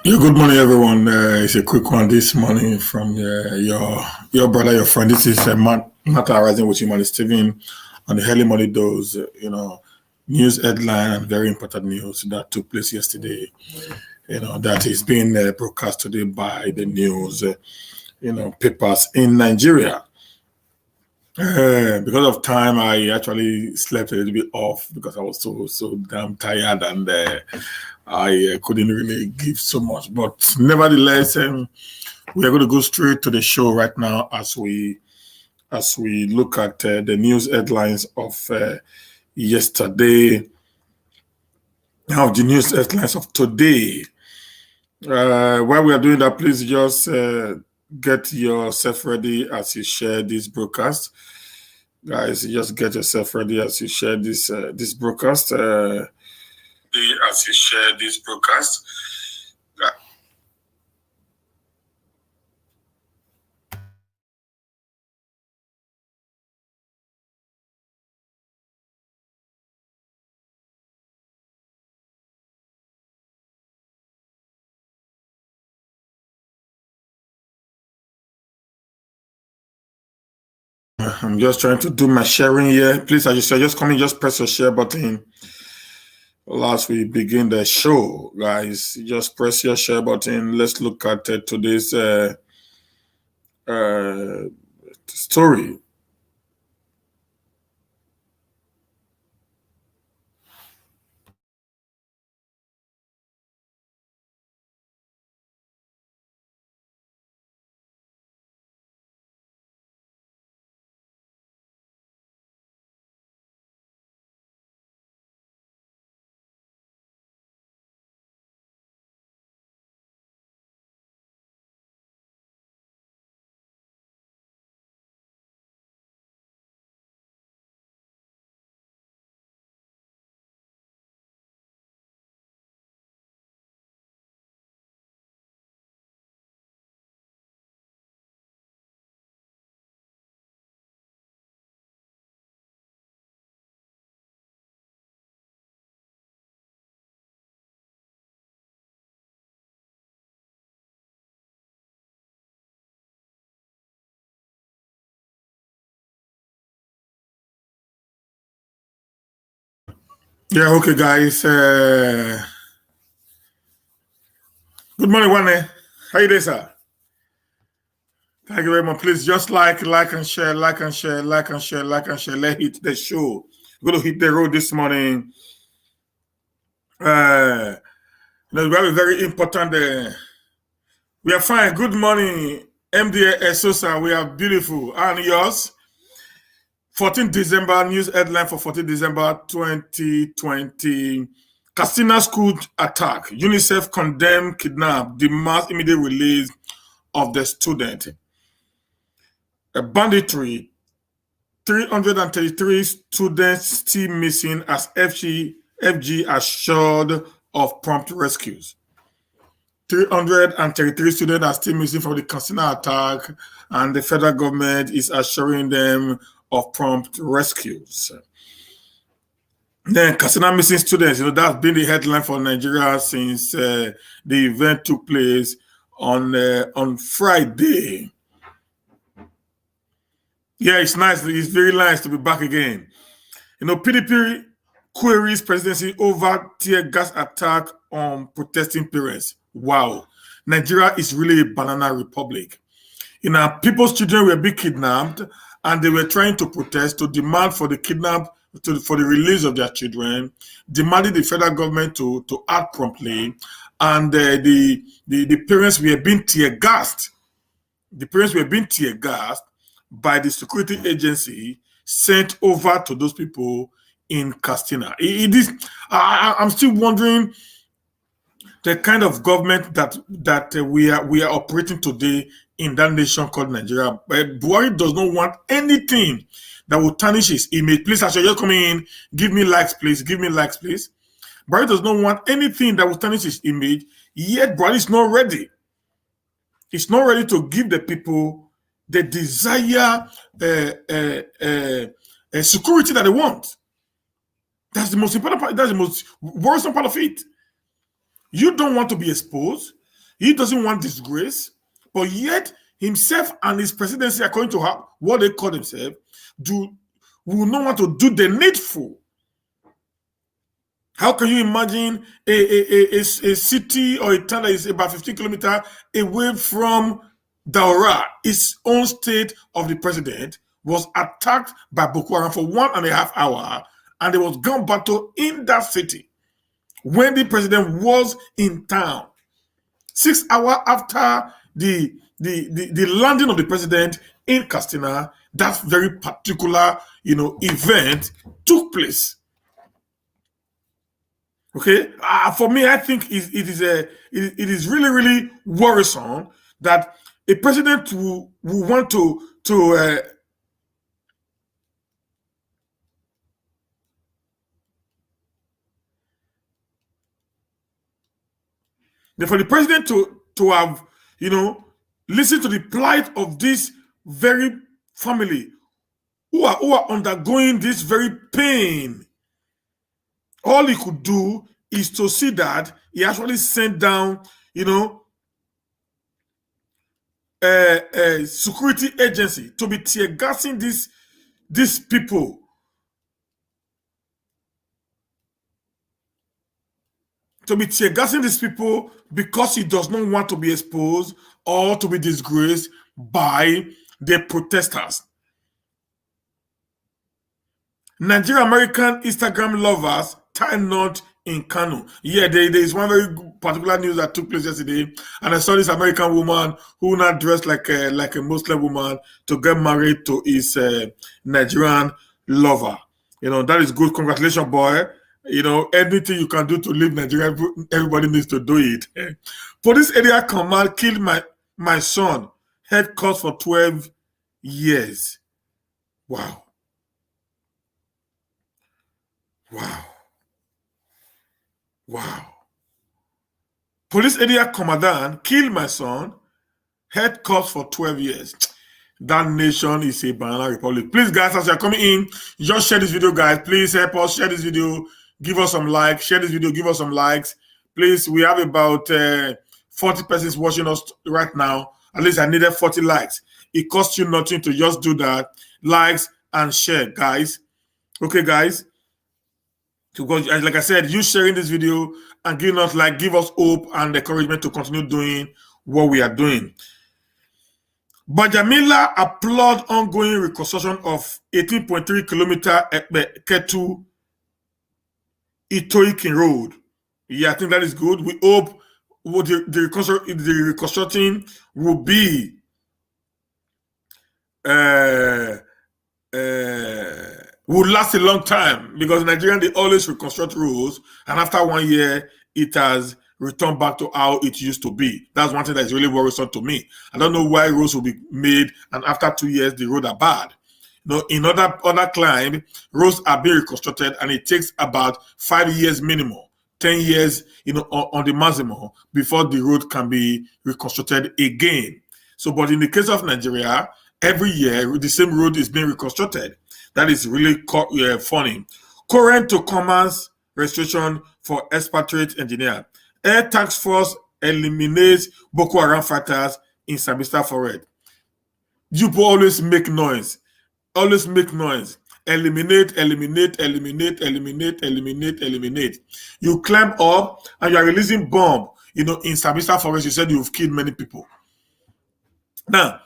Yeah, good morning, everyone. It's a quick one this morning from your brother, your friend. This is Matter Rising with Human Steven on the early morning dose. News headline and very important news that took place yesterday. That is being broadcast today by the news, papers in Nigeria. Because of time, I actually slept a little bit off because I was so damn tired and I couldn't really give so much. But nevertheless, we are going to go straight to the show right now as we look at the news headlines of yesterday. Now, the news headlines of today. While we are doing that, please just get yourself ready as you share this broadcast. Guys, just get yourself ready as you share this broadcast. As you share this broadcast. I'm just trying to do my sharing here. Please, as you said, just come in, just press the share button. As we begin the show, guys, just press your share button. Let's look at today's uh, story. Yeah, okay, guys. Good morning, Wane. How you doing, sir? Thank you very much. Please just like and share, like and share, like and share, like and share. Let's hit the show. We're going to hit the road this morning. Uh, we have a very important. We are fine. Good morning, MDA Sosa. We are beautiful. And yours? 14 December, news headline for 14 December 2020. Katsina school attack. UNICEF condemn kidnap, demands immediate release of the student. A banditry. 333 students still missing as FG assured of prompt rescues. 333 students are still missing from the Katsina attack, and the federal government is assuring them of prompt rescues. Then Katsina missing students, that's been the headline for Nigeria since the event took place on Friday. Yeah, it's nice. It's very nice to be back again. PDP queries presidency over tear gas attack on protesting parents. Wow. Nigeria is really a banana republic. People's children were being kidnapped and they were trying to protest to demand for the for the release of their children, demanding the federal government to act promptly. And the parents were being tear gassed. The parents were being tear gassed by the security agency sent over to those people in Castina. I'm still wondering the kind of government that we are operating today in that nation called Nigeria. But Buhari does not want anything that will tarnish his image. Please, as you're coming in, give me likes, please. Give me likes, please. Buhari does not want anything that will tarnish his image. Yet Buhari is not ready. He's not ready to give the people the desire security that they want. That's the most important part. That's the most worrisome part of it. You don't want to be exposed. He doesn't want disgrace, but yet himself and his presidency, according to what they call themselves, will not want to do the needful. How can you imagine a city or a town that is about 15 kilometers away from Daura, its own state of the president, was attacked by Boko Haram for 1.5 hours, and there was gun battle in that city when the president was in town. 6 hours after the landing of the president in Castina, that very particular event took place. Okay, for me, I think it is really, really worrisome that a president will want to for the president to have listened to the plight of this very family who are undergoing this very pain. All he could do is to see that he actually sent down, a security agency to be tear gassing these people. To be tear gassing these people because he does not want to be exposed or to be disgraced by the protesters. Nigerian American Instagram lovers tie knot in Kanu. Yeah, there is one very particular news that took place yesterday, and I saw this American woman who now dressed like a Muslim woman to get married to his Nigerian lover. That is good. Congratulations, boy. Anything you can do to leave Nigeria, everybody needs to do it. Police area command killed my son. Head cut for 12 years. Wow. Wow. Wow. Police area commandant killed my son. Head cut for 12 years. That nation is a banana republic. Please, guys, as you're coming in, just share this video, guys. Please help us share this video. Give us some likes. Share this video. Give us some likes. Please, we have about 40 persons watching us right now. At least I needed 40 likes. It costs you nothing to just do that. Likes and share, guys. Okay, guys. Because, like I said, you sharing this video and giving us give us hope and encouragement to continue doing what we are doing. Bajamila applaud ongoing reconstruction of 18.3 kilometer Ketu Itoikin Road. Yeah, I think that is good. We hope the reconstructing will be will last a long time, because Nigerians, they always reconstruct roads, and after 1 year, it has returned back to how it used to be. That's one thing that is really worrisome to me. I don't know why roads will be made, and after 2 years, the roads are bad. In other climb, roads are being reconstructed, and it takes about 5 years minimum, 10 years, on the maximum before the road can be reconstructed again. So, but in the case of Nigeria, every year the same road is being reconstructed. That is really funny. Current to commerce restriction for expatriate engineer. Air Task Force eliminates Boko Haram fighters in Sambisa Forest. You always make noise. Always make noise. Eliminate, eliminate, eliminate, eliminate, eliminate, eliminate. You climb up and you are releasing bomb. In Sambisa Forest, you said you've killed many people. Now,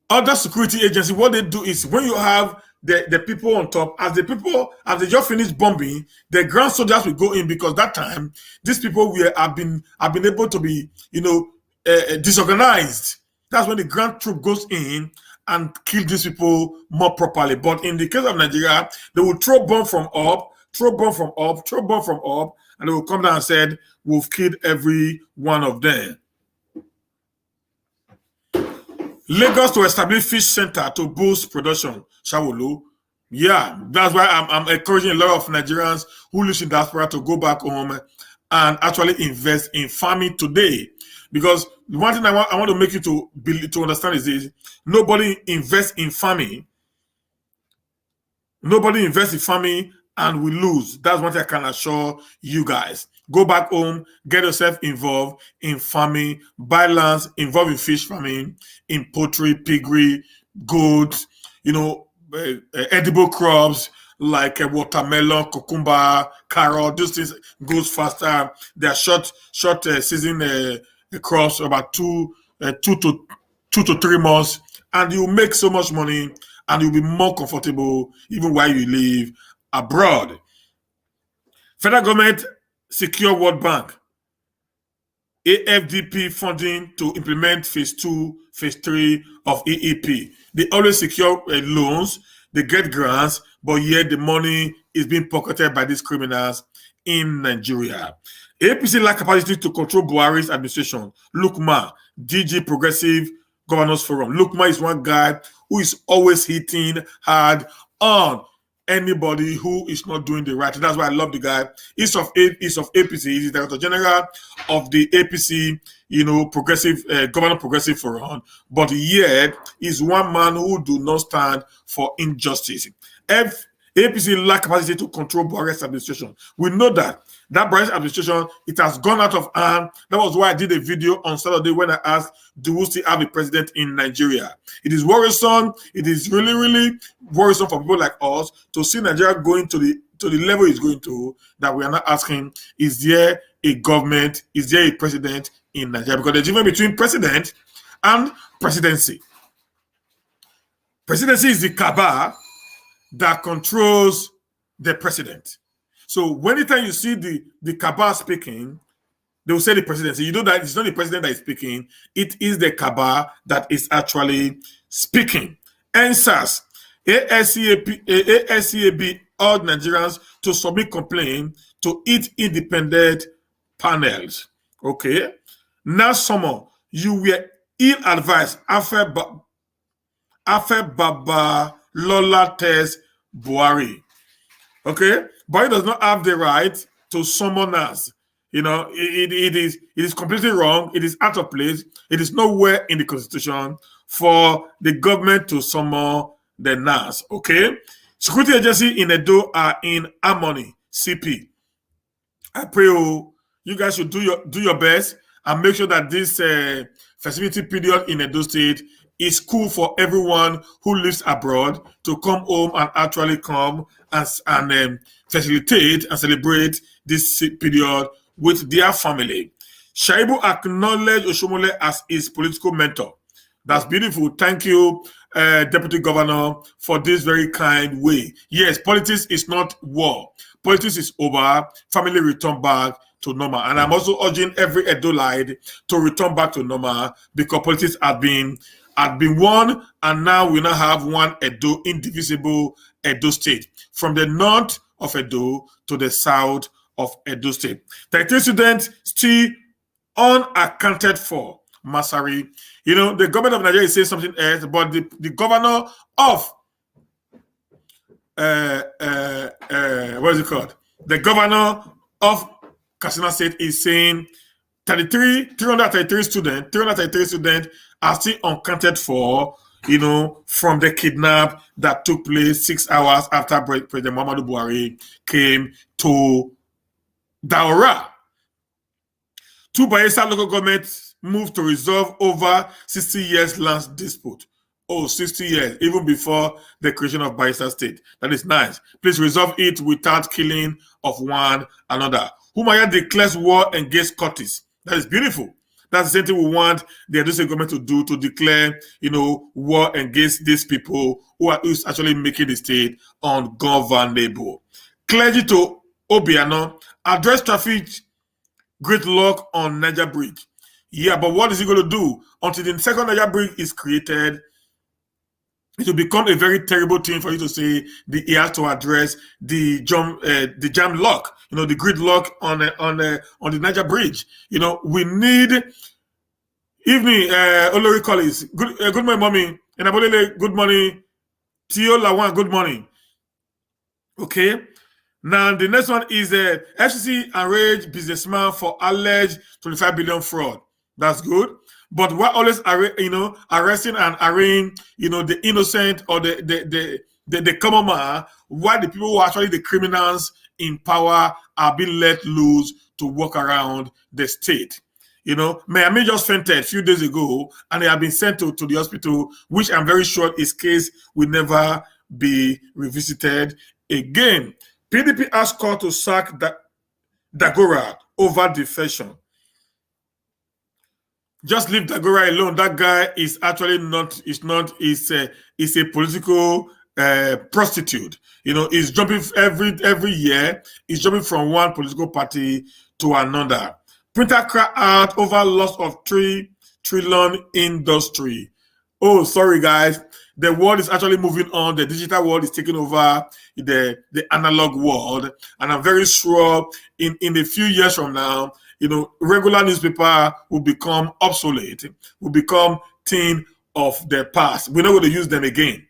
other security agencies, what they do is when you have the people on top, as they just finish bombing, the ground soldiers will go in, because that time these people have been able to be disorganized. That's when the ground troop goes in and kill these people more properly. But in the case of Nigeria, they will throw bomb from up, throw bomb from up, throw bomb from up, and they will come down and said, we've killed every one of them. Lagos to establish fish center to boost production. Shawulu. Yeah, that's why I'm encouraging a lot of Nigerians who live in diaspora to go back home and actually invest in farming today. Because one thing I want to make you to understand is this: nobody invests in farming. Nobody invests in farming and we lose. That's one thing I can assure you guys. Go back home, get yourself involved in farming, buy lands, involved in fish farming, in poultry, piggery, goods, edible crops like watermelon, cucumber, carrot. Those things goes faster. They are short season crops, about 2 to 3 months, and you make so much money, and you'll be more comfortable even while you live abroad. Federal government secure World Bank, AFDP funding to implement phase 2, phase 3 of EEP. They always secure loans, they get grants, but yet the money is being pocketed by these criminals in Nigeria. APC lack capacity to control Buhari's administration. Lukma, DG Progressive Governors Forum. Lukma is one guy who is always hitting hard on anybody who is not doing the right thing. That's why I love the guy. He's of APC. He's the Director General of the APC, Progressive Governor Progressive Forum. But yet, he's one man who do not stand for injustice. APC lack capacity to control Buhari's administration. We know that Buhari's administration, it has gone out of hand. That was why I did a video on Saturday when I asked, do we still have a president in Nigeria? It is worrisome. It is really, really worrisome for people like us to see Nigeria going to the level it's going to, that we are not asking, is there a government, is there a president in Nigeria? Because there's a difference between president and presidency. Presidency is the cabal that controls the president. So anytime you see the cabal speaking, they will say the presidency. You know that it's not the president that is speaking, it is the cabal that is actually speaking. NSAS, ASCAB urged Nigerians to submit complaints to its independent panels. Okay? Now, summer, you were ill-advised after Baba Lola test Buhari. Okay? Buhari does not have the right to summon us. It is completely wrong. It is out of place. It is nowhere in the Constitution for the government to summon the NAS. Okay? Security agency in Edo are in harmony. CP. I pray you guys should do your best and make sure that this festivity period in Edo State is cool for everyone who lives abroad to come home and actually come and facilitate and celebrate this period with their family. Shaibu acknowledged Oshomole as his political mentor. That's beautiful. Thank you, Deputy Governor, for this very kind way. Yes, politics is not war. Politics is over. Family return back to normal. And I'm also urging every Edo-lite to return back to normal, because politics had been won, and now we now have one Edo, indivisible Edo State, from the north of Edo to the south of Edo State. 33 students still unaccounted for. Masari. The government of Nigeria is saying something else, but the governor of what is it called? The governor of Katsina State is saying 333 students are still unaccounted for, from the kidnap that took place 6 hours after President Muhammadu Buhari came to Daura. 2 Bayelsa local governments moved to resolve over 60 years land dispute. 60 years, even before the creation of Bayelsa State. That is nice. Please resolve it without killing of one another. Humaya declares war against Curtis. That is beautiful. That's the same thing we want the Edo State government to do, to declare, war against these people who are actually making the state ungovernable. Clergy to Obiano address traffic gridlock on NAIJA Bridge. Yeah, but what is he going to do? Until the second NAIJA Bridge is created, it will become a very terrible thing for you to say he has to address the jam lock, the gridlock on the NAIJA Bridge. We need evening, Olori Collins. Good morning, mommy. Enabolele, good morning. Tio Lawan, good morning. Okay. Now the next one is FCC enraged businessman for alleged 25 billion fraud. That's good. But we're always arresting and arraigning, the innocent or the common man, while the people who are actually the criminals in power are being let loose to walk around the state. Miami just fainted a few days ago, and he had been sent to the hospital, which I'm very sure his case will never be revisited again. PDP asked court to sack Dagora over defection. Just leave Dagora alone. That guy is actually not. Is a political prostitute. He's jumping every year. He's jumping from one political party to another. Printer cry out over loss of 3 trillion industry. Oh, sorry, guys. The world is actually moving on. The digital world is taking over the analog world. And I'm very sure in a few years from now, regular newspaper will become obsolete, will become thing of the past. We're not going to use them again.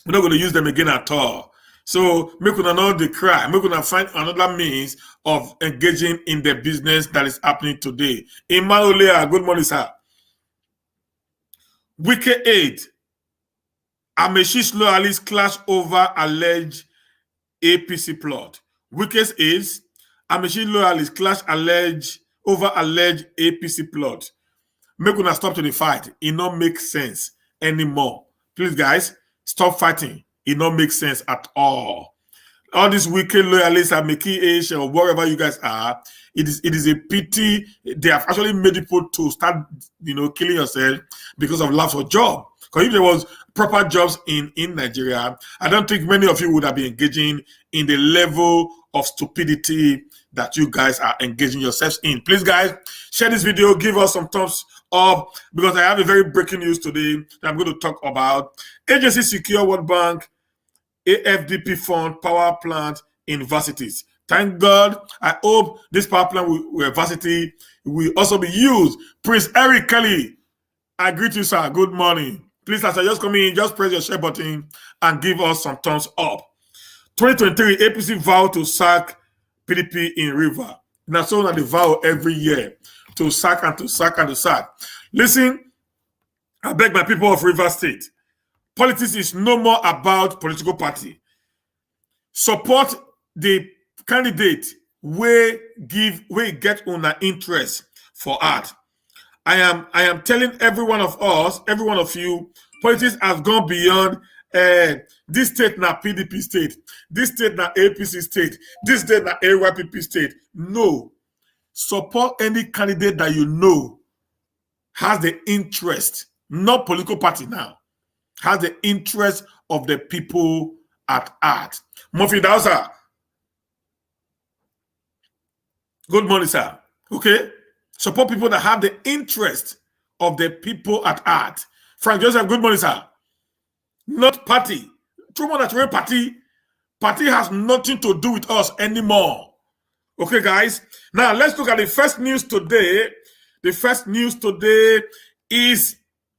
We're not going to use them again at all. So make una not the cry. Make una find another means of engaging in the business that is happening today. Emmanuel, good morning, sir. Wike 8. Ameshi's loyalists clash over alleged APC plot. Wike's 8. Ameshi's loyalists clash over alleged APC plot. Make una stop to the fight. It not make sense anymore. Please, guys, stop fighting. It don't make sense at all. All these wicked loyalists are making age or wherever you guys are. It is a pity. They have actually made people to start, killing yourself because of lack of job. Because if there was proper jobs in Nigeria, I don't think many of you would have been engaging in the level of stupidity that you guys are engaging yourselves in. Please, guys, share this video. Give us some thumbs up because I have a very breaking news today that I'm going to talk about. Agency secure World Bank AFDP fund power plant in varsities. Thank God. I hope this power plant varsity will also be used. Prince Eric Kelly, I greet you, sir. Good morning. Please, as I just come in, just press your share button and give us some thumbs up. 2023, APC vow to sack PDP in River. That's so that they vow every year to sack and to sack and to sack. Listen, I beg my people of River State. Politics is no more about political party. Support the candidate where get una interest for art. I am telling every one of us, every one of you, politics has gone beyond this state na PDP state, this state na APC state, this state na AYPP state. No. Support any candidate that you know has the interest, not political party now, has the interest of the people at heart. Murphy Dowsa. Good morning, sir. Okay? Support people that have the interest of the people at heart. Frank Joseph, good morning, sir. Not party. True that real party. Party has nothing to do with us anymore. Okay, guys? Now, let's look at the first news today. The first news today is from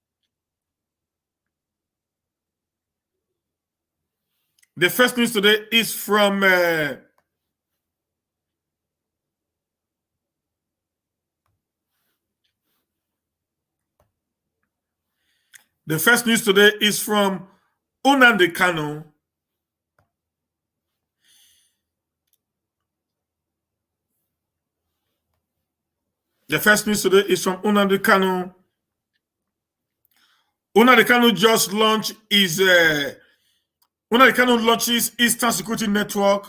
Nnamdi Kanu. The first news today is from Nnamdi Kanu. Nnamdi Kanu just launched Nnamdi Kanu launches Eastern Security Network,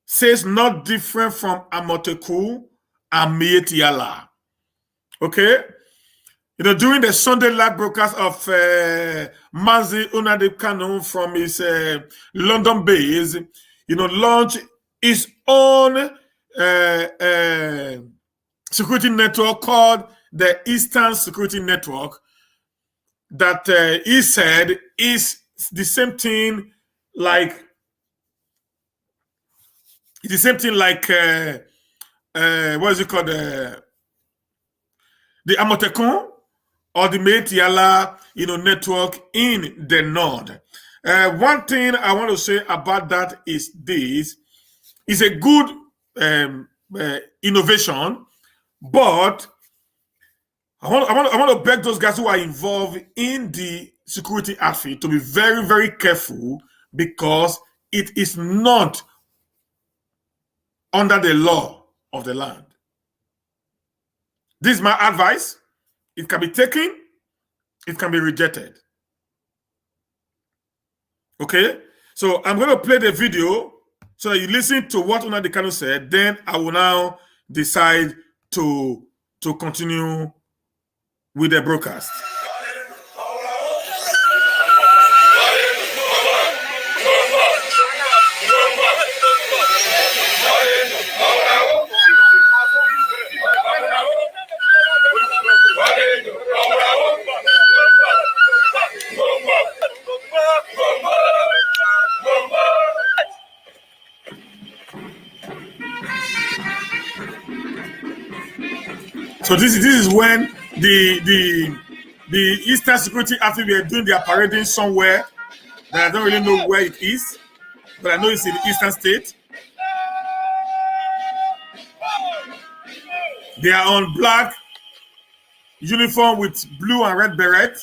says not different from Amoteku and Mietiala. Okay? During the Sunday live broadcast of Mazi Nnamdi Kanu from his London base, launched his own security network called the Eastern Security Network that he said is the same thing like what is it called, the Amotekun or the Mietiala network in the north. One thing I want to say about that is this is a good innovation, but I want to beg those guys who are involved in the security outfit to be very, very careful, because it is not under the law of the land. This is my advice. It can be taken, it can be rejected. Okay? So I'm going to play the video so that you listen to what Nnamdi Kanu said. Then I will now decide to continue with the broadcast. So this is when the Eastern Security, after we are doing their parading somewhere that I don't really know where it is, but I know it's in the Eastern State. They are on black uniform with blue and red beret.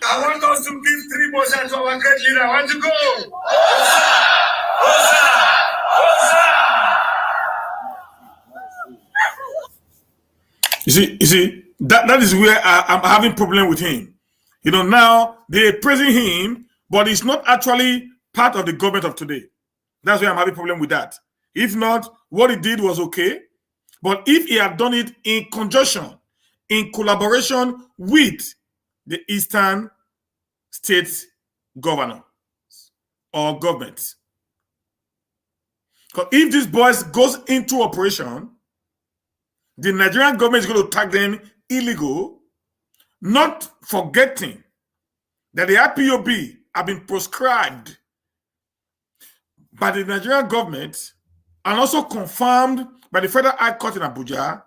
I want us to give 3% to our great leader. I want to go. You see, that is where I'm having problem with him. You know, now they're praising him, but it's not actually part of the government of today. That's why I'm having problem with that. If not, what he did was okay. But if he had done it in conjunction, in collaboration with the Eastern State governor or government. Because if these boys goes into operation, the Nigerian government is going to tag them illegal, not forgetting that the IPOB have been proscribed by the Nigerian government and also confirmed by the Federal High Court in Abuja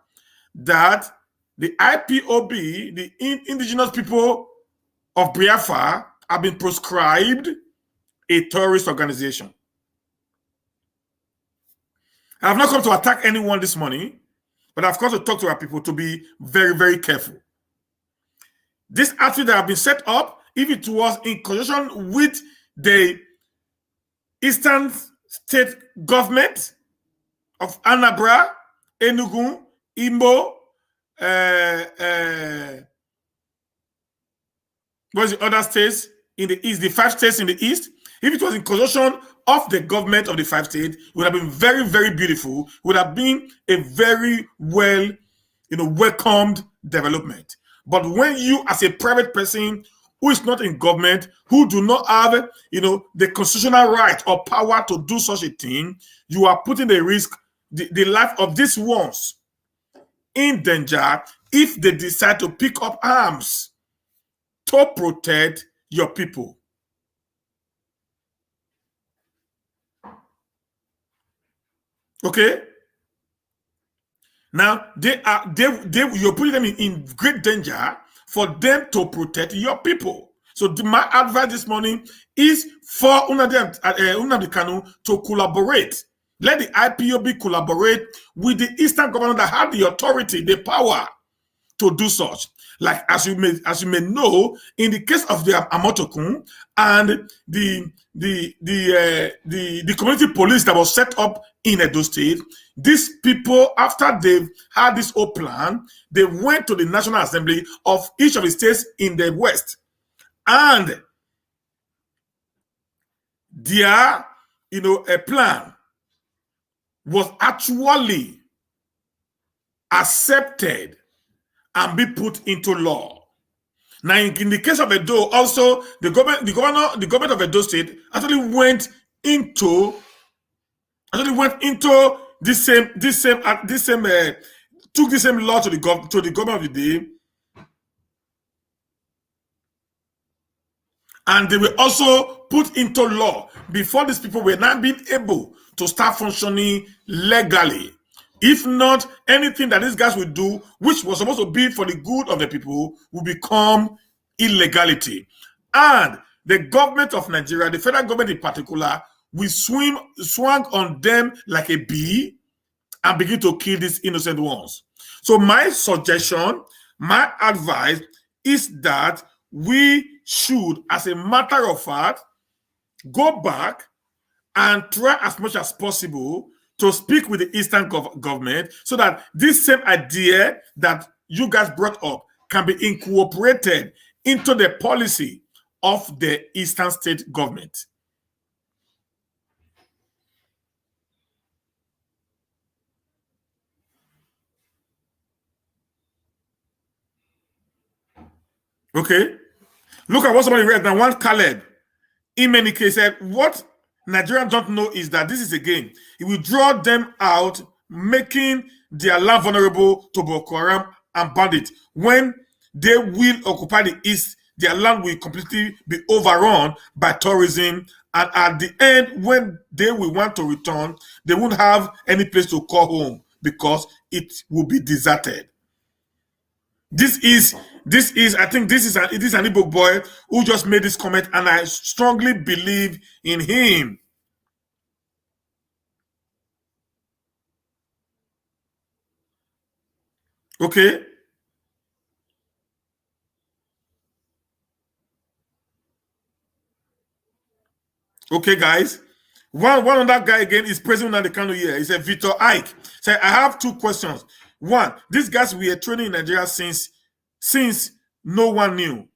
that the IPOB, the indigenous people of Biafra, have been proscribed a terrorist organization. I have not come to attack anyone this morning, but I've come to talk to our people to be very, very careful. This outfit that have been set up, if it was in conjunction with the Eastern State government of Anambra, Enugu, Imo, what's the other states in the east, the 5 states in the east, if it was in conjunction of the government of the 5 states, it would have been very, very beautiful, would have been a very well, welcomed development. But when you, as a private person who is not in government, who do not have, the constitutional right or power to do such a thing, you are putting the risk, the life of these ones in danger if they decide to pick up arms to protect your people. Okay? Now, you're putting them in great danger for them to protect your people. So my advice this morning is for Nnamdi Kanu to collaborate. Let the IPOB collaborate with the Eastern government that have the authority, the power to do such. Like as you may know, in the case of the Amotokun and the community police that was set up in Edo State, these people, after they've had this whole plan, they went to the National Assembly of each of the states in the West, and their a plan was actually accepted and be put into law. Now, in the case of Edo, also the government of Edo State actually went into took the same law to the government of the day, and they were also put into law before these people were not being able to start functioning legally. If not, anything that these guys would do, which was supposed to be for the good of the people, will become illegality. And the government of Nigeria, the federal government in particular, will swung on them like a bee and begin to kill these innocent ones. So my suggestion, my advice is that we should, as a matter of fact, go back and try as much as possible to speak with the Eastern government so that this same idea that you guys brought up can be incorporated into the policy of the Eastern state government. Okay? Look at what somebody read now. One Caleb, in many cases, said, what Nigerians don't know is that this is a game. It will draw them out, making their land vulnerable to Boko Haram and bandits. When they will occupy the East, their land will completely be overrun by tourism. And at the end, when they will want to return, they won't have any place to call home because it will be deserted. This is I think this is an Igbo boy who just made this comment, and I strongly believe in him. Okay. Okay, guys. One other guy again is President Nnamdi Kanu here. He said, Victor Ike. Said, I have two questions. One, these guys were training in Nigeria since no one knew,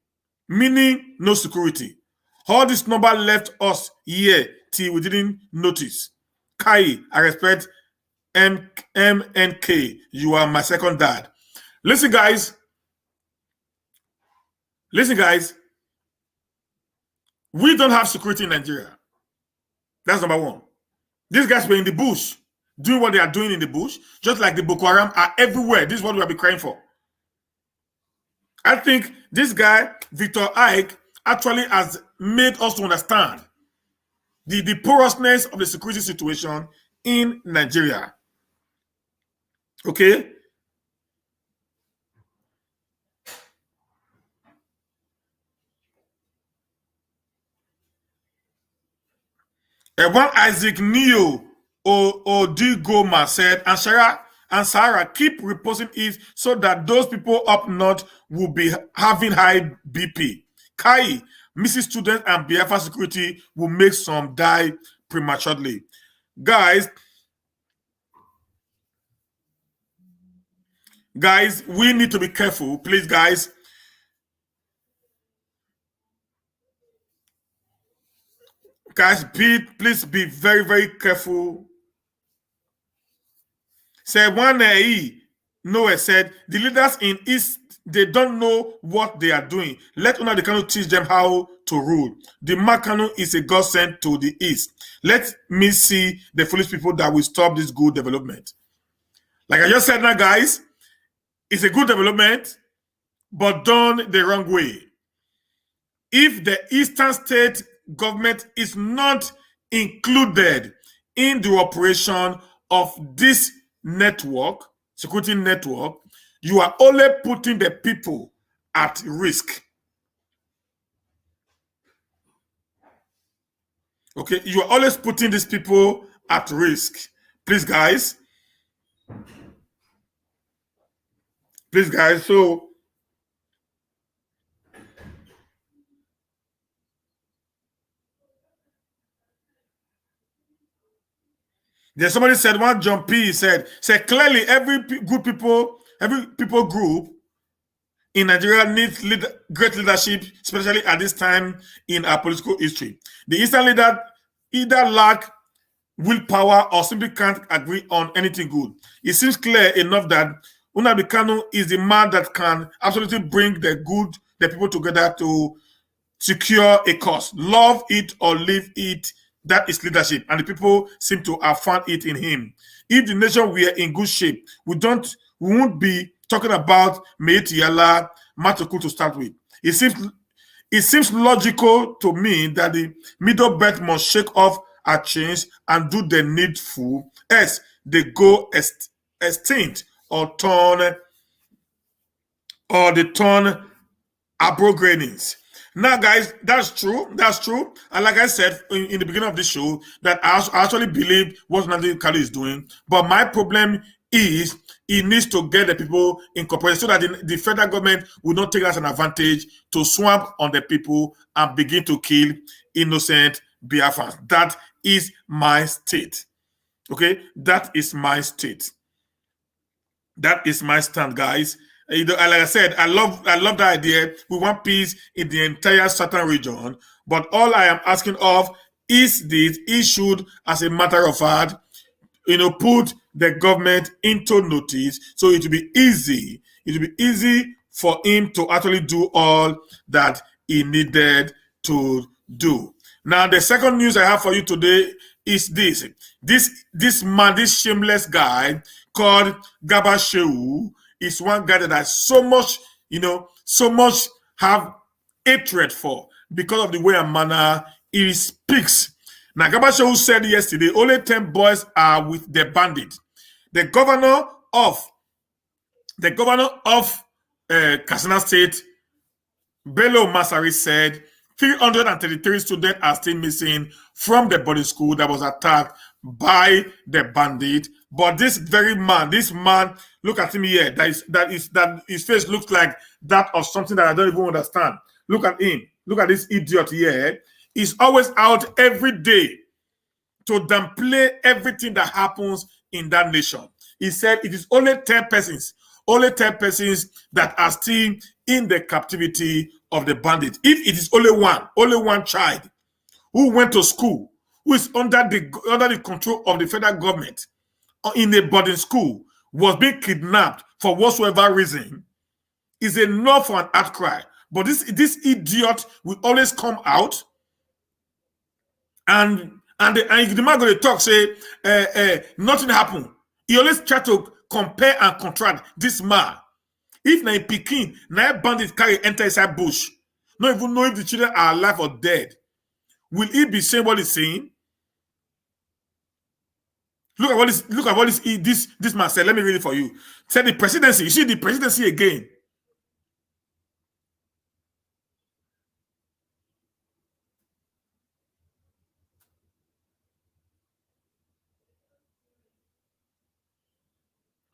meaning no security. All this number left us here till we didn't notice. Kai, I respect MNK. You are my second dad. Listen, guys. We don't have security in Nigeria. That's number one. These guys were in the bush, doing what they are doing in the bush, just like the Boko Haram are everywhere. This is what we have been crying for. I think this guy, Victor Ike, actually has made us to understand the porousness of the security situation in Nigeria. Okay? One Isaac Neo Odigoma said, and Sarah, keep reposting it so that those people up north will be having high BP. Kai, missing students and Biafra security will make some die prematurely. Guys, we need to be careful. Please, guys. Guys, please be very, very careful. Say one Noah said, the leaders in East, they don't know what they are doing. Let Nnamdi Kanu teach them how to rule. The Makanu is a godsend to the East. Let me see the foolish people that will stop this good development. Like I just said now, guys, it's a good development, but done the wrong way. If the Eastern state government is not included in the operation of this network, security network, you are only putting the people at risk. Okay, you are always putting these people at risk. Please, guys. So there's somebody said, one John P said clearly every people group in Nigeria needs great leadership, especially at this time in our political history. The Eastern leader either lack willpower or simply can't agree on anything good. It seems clear enough that Nnamdi Kanu is the man that can absolutely bring the people together to secure a cause. Love it or leave it, That is leadership, and the people seem to have found it in him. If the nation were in good shape, we won't be talking about Meitiala Matoku to start with. It seems logical to me that the middle belt must shake off a chains and do the needful, as they go extinct or they turn abrogations. Now, guys, that's true. That's true. And like I said in the beginning of the show, that I actually believe what Nnamdi Kanu is doing. But my problem is he needs to get the people incorporated so that the federal government will not take as an advantage to swamp on the people and begin to kill innocent Biafrans. That is my state. Okay? That is my state. That is my stand, guys. Like I said, I love that idea. We want peace in the entire southern region, but all I am asking of is this: he should, as a matter of fact, put the government into notice, so it will be easy. It will be easy for him to actually do all that he needed to do. Now, the second news I have for you today is this: this man, this shameless guy called Garba Shehu, is one guy that I so much have hatred for because of the way and manner he speaks. Now, Garba Shehu said yesterday, only 10 boys are with the bandit. The governor of Katsina State, Bello Masari, said 333 students are still missing from the boarding school that was attacked by the bandit. But this man, look at him here. That his face looks like that of something that I don't even understand. Look at him. Look at this idiot here. He's always out every day to downplay everything that happens in that nation. He said it is only 10 persons that are still in the captivity of the bandit. If it is only one child who went to school, who is under the control of the federal government in a boarding school, was being kidnapped for whatsoever reason, is enough for an outcry. But this idiot will always come out and the man going to talk, say nothing happened. He always try to compare and contrast this man. If na Peking, na bandit carry enter inside bush, not even know if the children are alive or dead, will he be saying what he's saying? Look at what this man said. Let me read it for you. Said the presidency. You see the presidency again.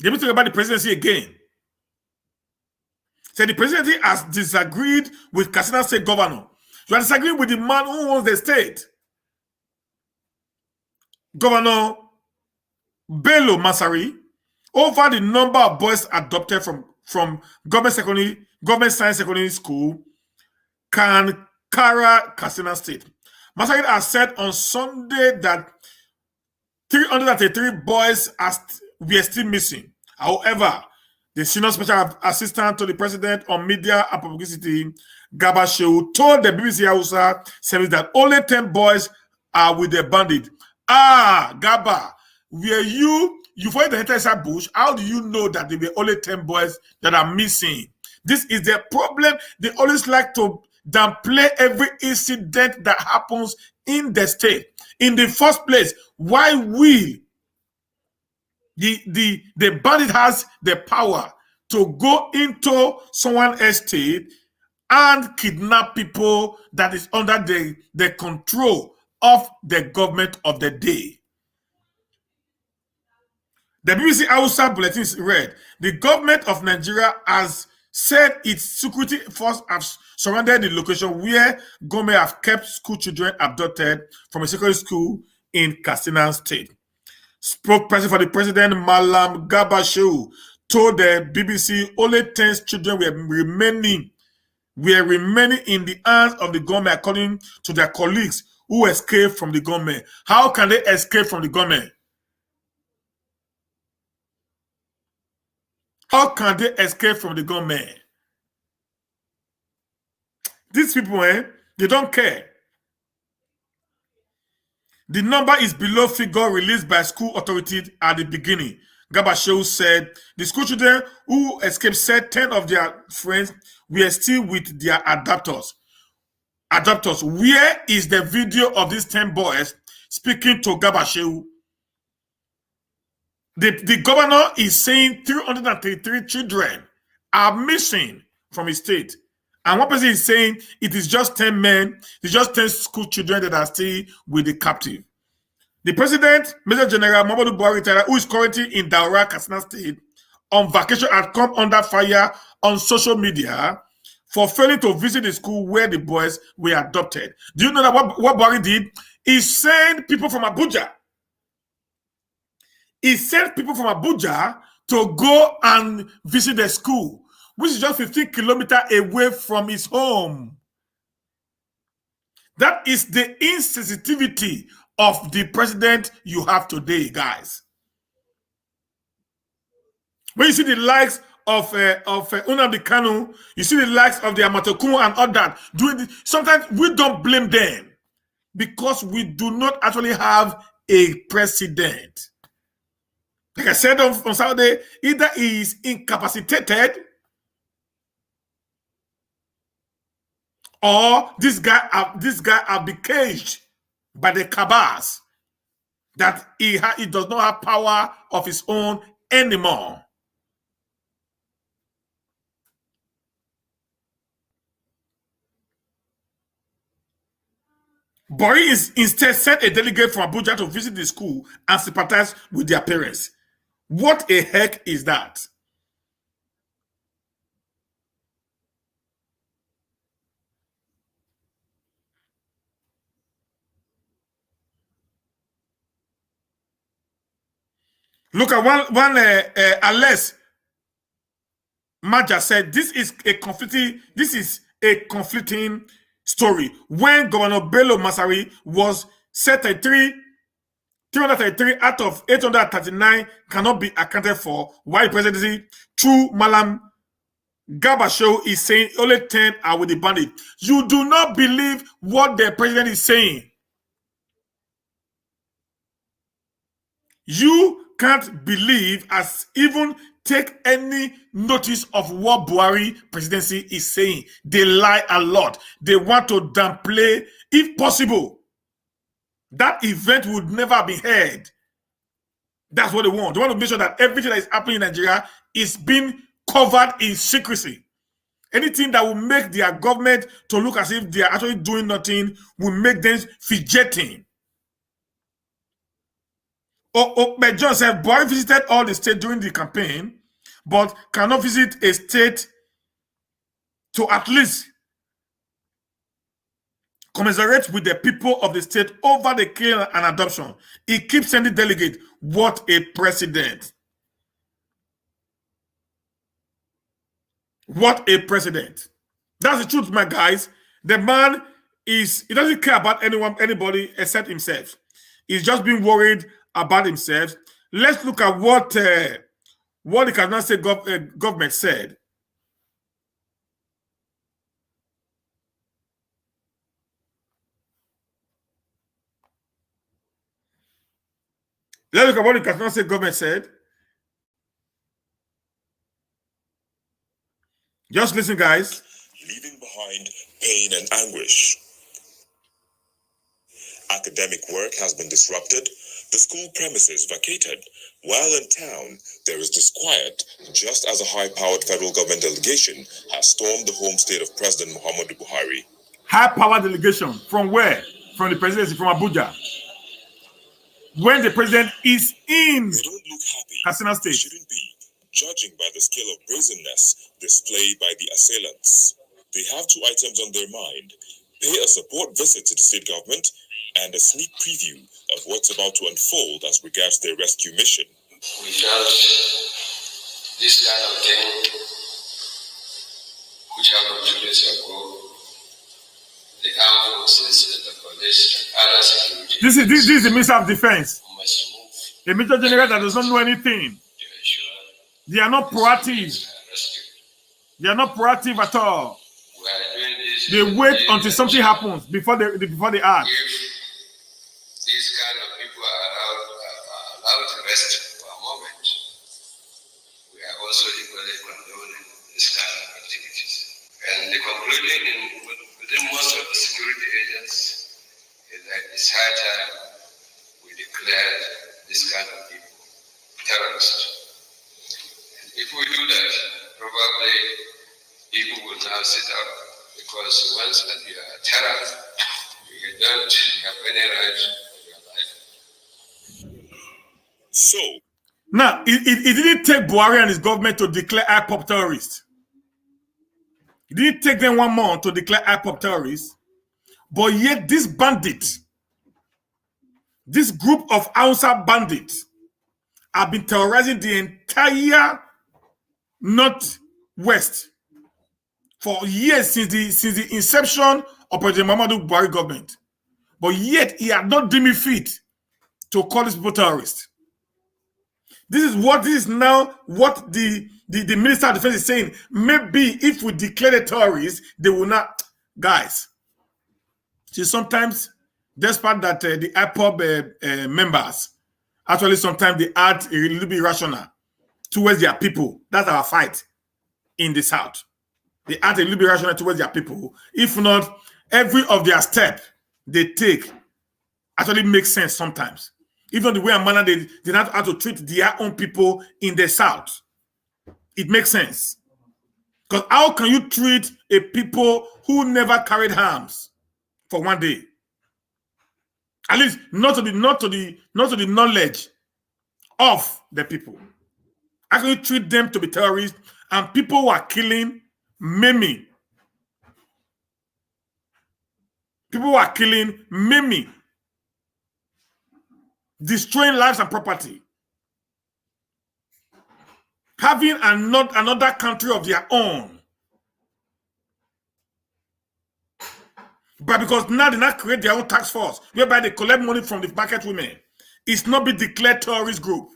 Let me talk about the presidency again. Said the presidency has disagreed with Katsina State governor. You are disagreeing with the man who owns the state. Governor Bello Masari, over the number of boys adopted from government science secondary school, Kankara, Katsina State. Masari has said on Sunday that 333 boys were still missing. However, the senior special assistant to the president on media and publicity, Garba Shehu, told the BBC Hausa service that only 10 boys are with the bandit. Garba, were you for the entire bush? How do you know that there were only 10 boys that are missing? This is the problem. They always like to downplay every incident that happens in the state. In the first place, why will the bandit has the power to go into someone's estate and kidnap people that is under the control of the government of the day? The BBC Hausa bulletin read, the government of Nigeria has said its security force have surrounded the location where government have kept school children abducted from a secondary school in Katsina State. Spokesperson for the president, Malam Garba Shehu, told the BBC only 10 children were remaining in the hands of the government, according to their colleagues who escaped from the government. How can they escape from the government? How can they escape from the government? These people, they don't care. The number is below figure released by school authorities at the beginning. Garba Shehu said the school children who escaped said 10 of their friends were still with their adopters. Where is the video of these 10 boys speaking to Garba Shehu? The governor is saying 333 children are missing from his state. And one person is saying it is just 10 men, it's just 10 school children that are still with the captive. The president, Major General Muhammadu Buhari, who is currently in Daura, Katsina State, on vacation, had come under fire on social media for failing to visit the school where the boys were adopted. Do you know that what Buhari did? He sent people from Abuja. He sent people from Abuja to go and visit the school, which is just 15 kilometers away from his home. That is the insensitivity of the president you have today, guys. When you see the likes of Nnamdi Kanu, you see the likes of the Amatokumo and all that, sometimes we don't blame them because we do not actually have a president. Like I said on Saturday, either he is incapacitated or this guy have been caged by the cabals that he does not have power of his own anymore. Buhari instead sent a delegate from Abuja to visit the school and sympathize with their parents. What a heck is that? Look at one Alex Maja said this is a conflicting story. When Governor Bello Masari was set at 333 out of 839 cannot be accounted for, while the presidency through Malam Garba Shehu is saying only 10 are with the bandit. You do not believe what the president is saying. You can't believe as even take any notice of what Buhari presidency is saying. They lie a lot. They want to downplay, if possible. That event would never be heard. That's what they want. They want to make sure that everything that is happening in Nigeria is being covered in secrecy. Anything that will make their government to look as if they are actually doing nothing will make them fidgeting. But John said, Buhari visited all the states during the campaign, but cannot visit a state to at least commiserate with the people of the state over the killing and adoption. He keeps sending delegates. What a president. What a president. That's the truth, my guys. The man he doesn't care about anybody except himself. He's just been worried about himself. Let's look at what the Kaduna State government said. Let's look at what the Kaduna State government said. Just listen, guys. Leaving behind pain and anguish. Academic work has been disrupted, the school premises vacated. While in town, there is disquiet, just as a high-powered federal government delegation has stormed the home state of President Muhammadu Buhari. High-powered delegation from where? From the presidency, from Abuja. When the president is in They don't look happy. Katsina State. Shouldn't be, judging by the scale of brazenness displayed by the assailants. They have two items on their mind: pay a support visit to the state government and a sneak preview of what's about to unfold as regards their rescue mission. We felt this kind of thing, which happened 2 days ago, the armed forces, the police, and other security. This is the Minister of Defense. Must move A Major General that does not know anything. to ensure They are not proactive. rescue. They are not proactive at all. We are doing this. They wait until something happens before they act. If this also equally condoning this kind of activities. And the conclusion within most of the security agents is that it's high time we declare this kind of people terrorists. And if we do that, probably people will now sit up, because once that you are a terrorist, you don't have any right of your life. So, now, it didn't take Buhari and his government to declare IPOB terrorists. It didn't take them 1 month to declare IPOB terrorists. But yet this bandit, this group of Hausa bandits, have been terrorizing the entire Northwest for years, since the inception of President Muhammadu Buhari government. But yet he had not deemed it fit to call these people terrorists. This is now what the Minister of Defense is saying. Maybe if we declare the terrorists, they will not. Guys, see, sometimes, despite that the IPOB members, actually sometimes they act a little bit irrational towards their people. That's our fight in the South. They act a little bit irrational towards their people. If not, every of their step they take actually makes sense sometimes. Even the way and manner they not how to treat their own people in the South. It makes sense. Because how can you treat a people who never carried arms for 1 day? At least not to the knowledge of the people. How can you treat them to be terrorists and people who are killing, maiming? People who are killing, maiming, destroying lives and property, having another country of their own. But because now they not create their own task force, whereby they collect money from the market women, it's not be declared terrorist group.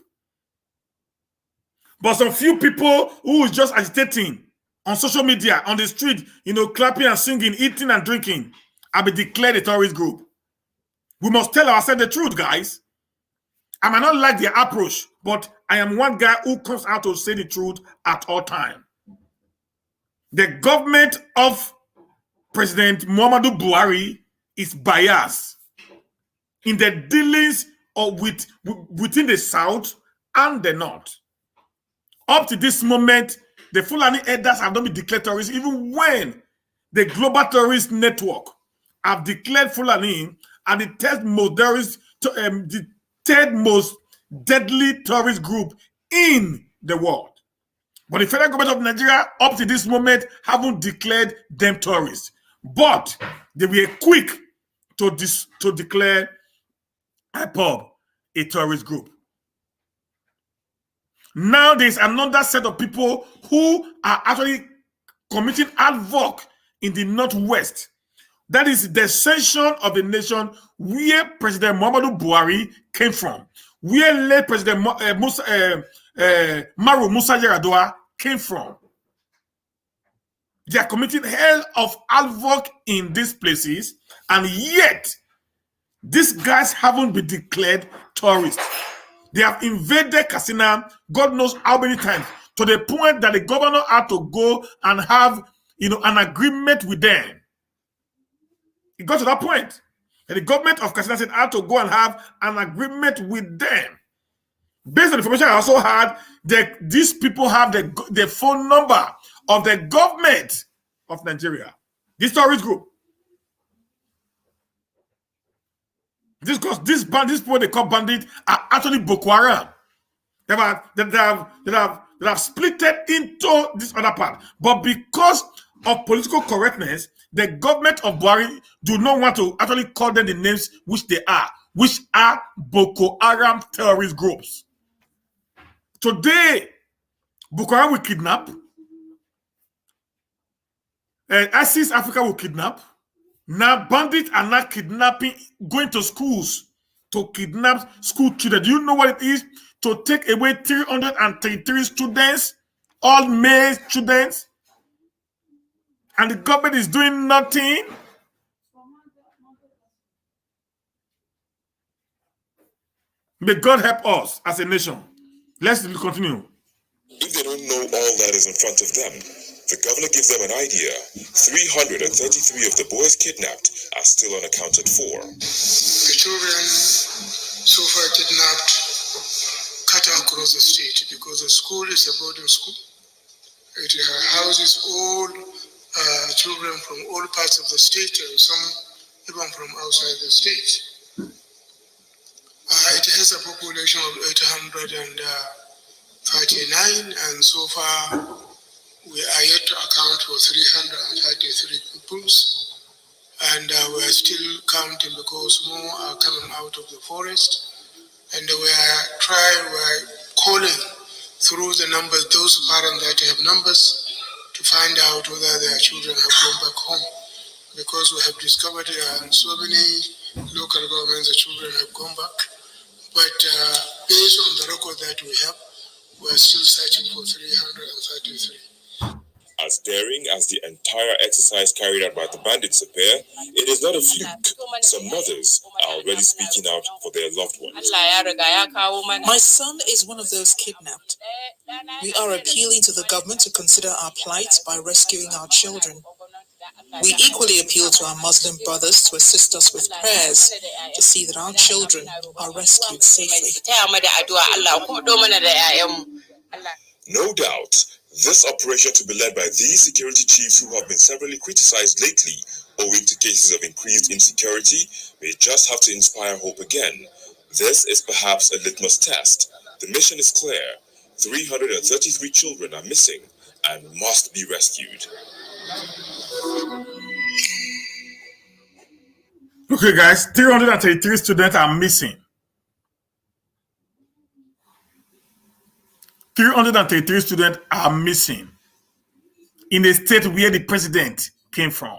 But some few people who is just agitating on social media, on the street, clapping and singing, eating and drinking, have been declared a terrorist group. We must tell ourselves the truth, guys. I might not like their approach, but I am one guy who comes out to say the truth at all times. The government of President Muhammadu Buhari is biased in the dealings within the South and the North. Up to this moment, the Fulani elders have not been declared terrorists, even when the Global Terrorist Network have declared Fulani as the third most deadly terrorist group in the world. But the federal government of Nigeria, up to this moment, haven't declared them terrorists. But they were quick to declare IPOB a terrorist group. Now there's another set of people who are actually committing havoc in the Northwest. That is the section of the nation where President Muhammadu Buhari came from, where late President Maru Musa Yar'Adua came from. They are committing hell of havoc in these places, and yet these guys haven't been declared terrorists. They have invaded Katsina, God knows how many times, to the point that the governor had to go and have an agreement with them. It got to that point. And the government of Katsina said had to go and have an agreement with them. Based on the information I also had, these people have the phone number of the government of Nigeria. This terrorist group. This people they call bandits are actually Boko Haram. They have split into this other part. But because of political correctness, the government of Buhari do not want to actually call them the names which are Boko Haram terrorist groups. Today, Boko Haram will kidnap. ISIS Africa will kidnap. Now, bandits are not kidnapping, going to schools to kidnap school children. Do you know what it is to take away 333 students, all male students, and the government is doing nothing? May God help us as a nation. Let's continue. In they don't know all that is in front of them. The governor gives them an idea. 333 of the boys kidnapped are still unaccounted for. The children so far kidnapped cut across the state because the school is a boarding school. It houses all children from all parts of the state and some even from outside the state. It has a population of 839 and so far we are yet to account for 333 pupils, and we are still counting because more are coming out of the forest, and we are calling through the numbers, those parents that have numbers, to find out whether their children have gone back home, because we have discovered in so many local governments the children have gone back, but based on the record that we have, we are still searching for 333. As daring as the entire exercise carried out by the bandits appear, it is not a fluke. Some mothers are already speaking out for their loved ones. My son is one of those kidnapped. We are appealing to the government to consider our plight by rescuing our children. We equally appeal to our Muslim brothers to assist us with prayers to see that our children are rescued safely. No doubt, this operation to be led by these security chiefs who have been severally criticized lately owing to cases of increased insecurity may just have to inspire hope again. This is perhaps a litmus test. The mission is clear. 333 children are missing and must be rescued. Okay, guys, 333 students are missing. 333 students are missing in a state where the president came from.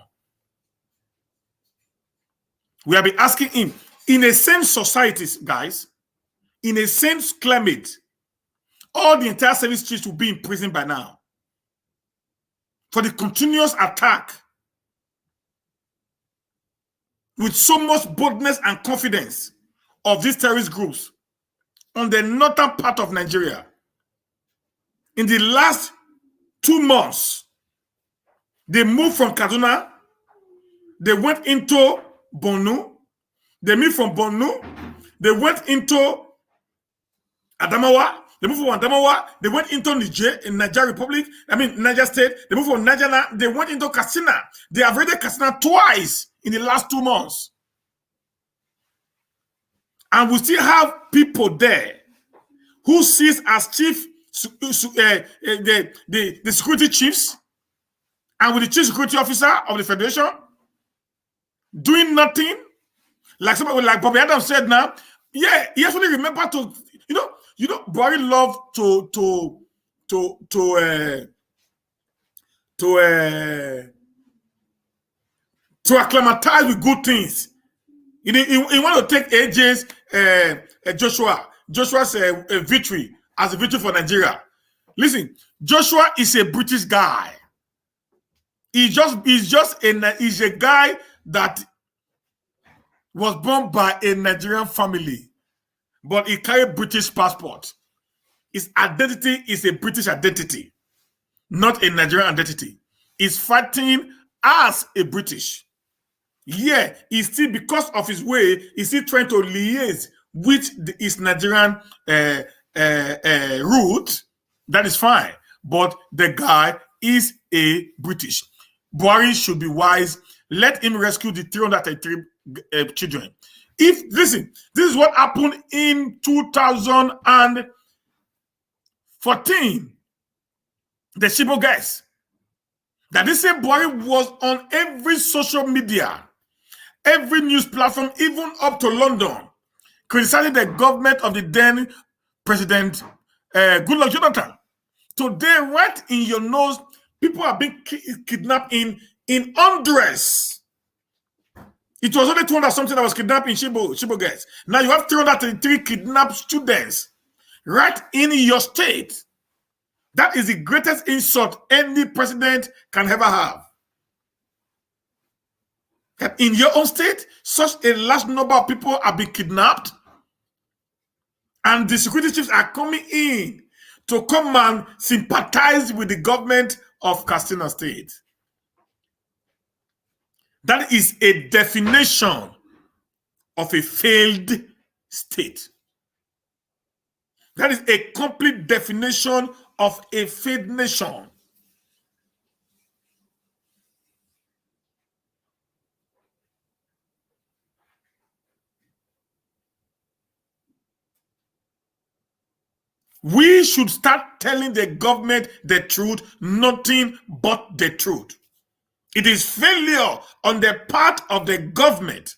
We have been asking him, in the same societies, guys, in the same climate, all the entire service chiefs will be in prison by now for the continuous attack with so much boldness and confidence of these terrorist groups on the northern part of Nigeria. In the last 2 months, they moved from Kaduna, they went into Borno, they moved from Borno, they went into Adamawa, they moved from Adamawa, they went into Niger, in Niger Republic, Niger State, they moved from Niger, they went into Katsina. They have raided Katsina twice in the last 2 months. And we still have people there who sees as chief the security chiefs and with the chief security officer of the federation doing nothing, like somebody like Bobby Adams said now. Yeah, he actually remember to Buhari loved to acclimatize with good things. He want to take AJ's Joshua's victory as a victory for Nigeria. Listen, Joshua is a British guy. He's a guy that was born by a Nigerian family, but he carried British passport. His identity is a British identity, not a Nigerian identity. He's fighting as a British. Yeah, he's still, because of his way, he's still trying to liaise with his Nigerian root. That is fine. But the guy is a British. Buhari should be wise. Let him rescue the 333 children. Listen, this is what happened in 2014. The Shibo guys. That this same Buhari was on every social media, every news platform, even up to London, criticizing the government of the then President Goodluck Jonathan. Today, right in your nose, people are being kidnapped in undress. It was only 200 something that was kidnapped in Shibo guys. Now you have 333 kidnapped students right in your state. That is the greatest insult any president can ever have. That in your own state, such a large number of people are being kidnapped, and the security chiefs are coming in to come and sympathize with the government of Katsina State. That is a definition of a failed state. That is a complete definition of a failed nation. We should start telling the government the truth, nothing but the truth. It is failure on the part of the government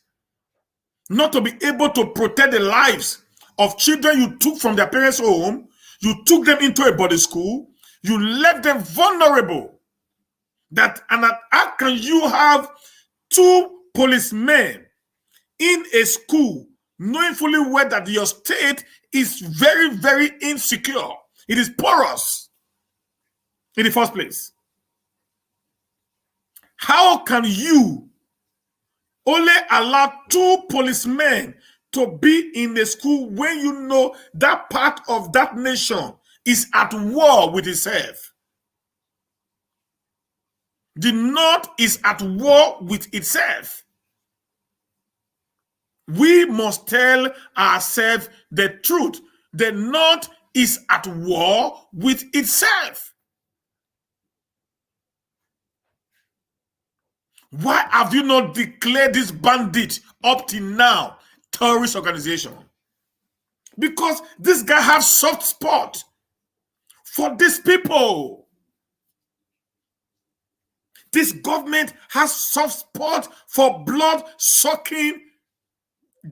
not to be able to protect the lives of children you took from their parents' home, you took them into a boarding school, you left them vulnerable. And how can you have 2 policemen in a school knowing fully well that your state is very, very insecure? It is porous in the first place. How can you only allow 2 policemen to be in the school when you know that part of that nation is at war with itself? The North is at war with itself. We must tell ourselves the truth. The North is at war with itself. Why have you not declared this bandit up till now terrorist organization? Because this guy has soft spot for these people. This government has soft spot for blood-sucking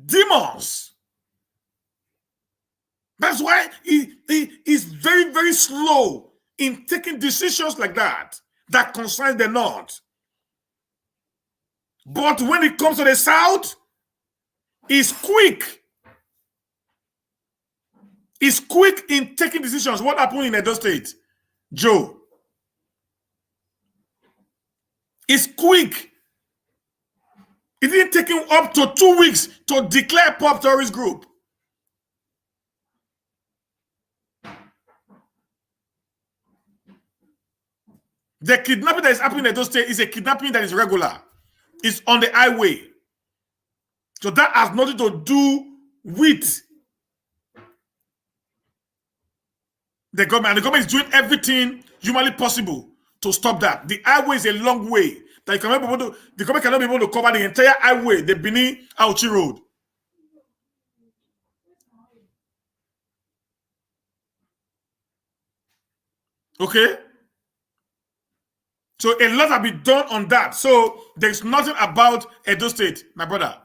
demons. That's why he is very, very slow in taking decisions like that concern the North. But when it comes to the South, he's quick. He's quick in taking decisions. What happened in Edo State? Joe. He's quick. It didn't take him up to 2 weeks to declare pop terrorist group. The kidnapping that is happening in Edo State is a kidnapping that is regular. It's on the highway. So that has nothing to do with the government. And the government is doing everything humanly possible to stop that. The highway is a long way. That you cannot be able to, the government cannot be able to cover the entire highway, the Benin Auchi Road. Okay? So a lot has been done on that. So there's nothing about Edo State, my brother.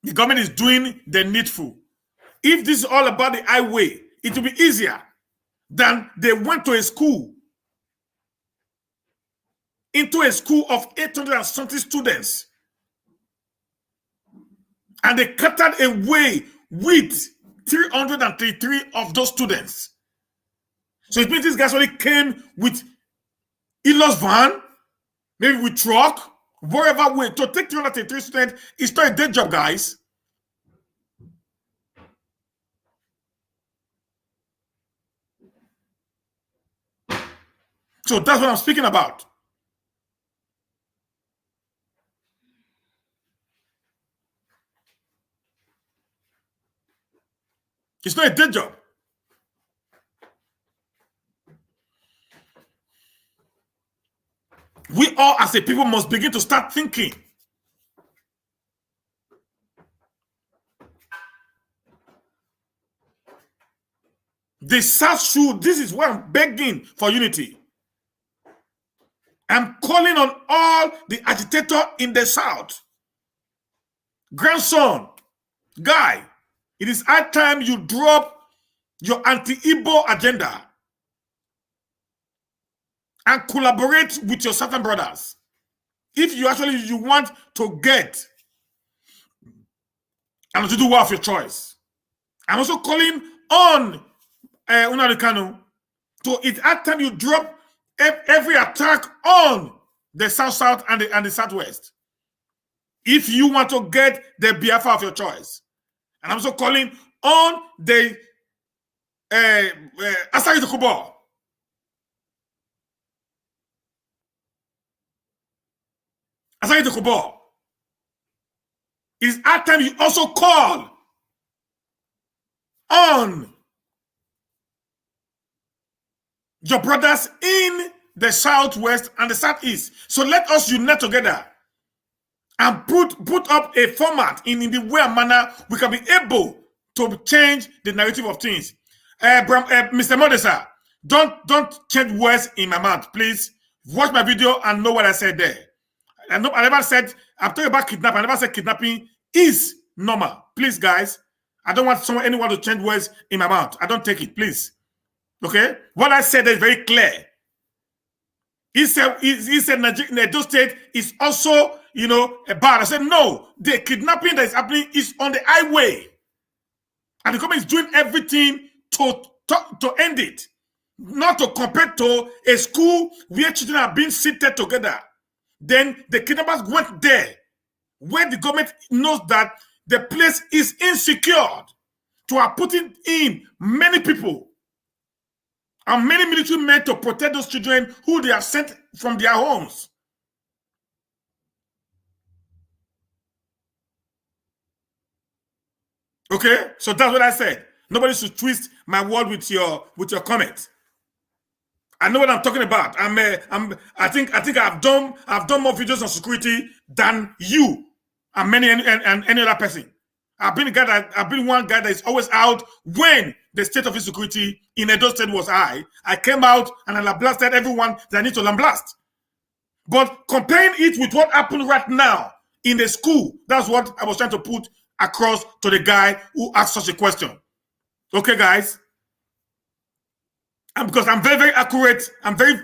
The government is doing the needful. If this is all about the highway, it will be easier than they went to a school, into a school of 800 and something students, and they cuttered away with 333 of those students. So it means these guys only came with Elos van, maybe with truck, wherever way, to take 333 students. It's not a day job, guys. So that's what I'm speaking about. It's not a day job. We all as a people must begin to start thinking. The South should, this is why I'm begging for unity. I'm calling on all the agitators in the South. Grandson, guy, it is high time you drop your anti-Igbo agenda and collaborate with your Southern brothers. If you want to get and to do well of your choice. I'm also calling on Nnamdi Kanu to it's at time you drop every attack on the South and the Southwest. If you want to get the Biafra of your choice. And I'm also calling on the Asari Dokubo. Asari Dokubo. It's at time you also call on your brothers in the southwest and the southeast. So let us unite together and put up a format in the way and manner we can be able to change the narrative of things. Mr. Modesa, don't change words in my mouth, please. Watch my video and know what I said there. I never said, I'm talking about kidnapping. I never said kidnapping is normal. Please, guys, I don't want anyone to change words in my mouth. I don't take it, please. Okay? What I said is very clear. He said Edo State is also, bad. I said, no, the kidnapping that is happening is on the highway. And the government is doing everything to end it. Not to compare to a school where children are being seated together. Then the kidnappers went there, where the government knows that the place is insecure, to are putting in many people and many military men to protect those children who they have sent from their homes. Okay, so that's what I said. Nobody should twist my word with your comment. I know what I'm talking about. I think I've done more videos on security than you and any other person. I've been one guy that is always out when the state of insecurity in Edo State was high. I came out and I blasted everyone that I need to blast. But comparing it with what happened right now in the school, that's what I was trying to put across to the guy who asked such a question. Okay, guys? And because I'm very, very accurate, I'm very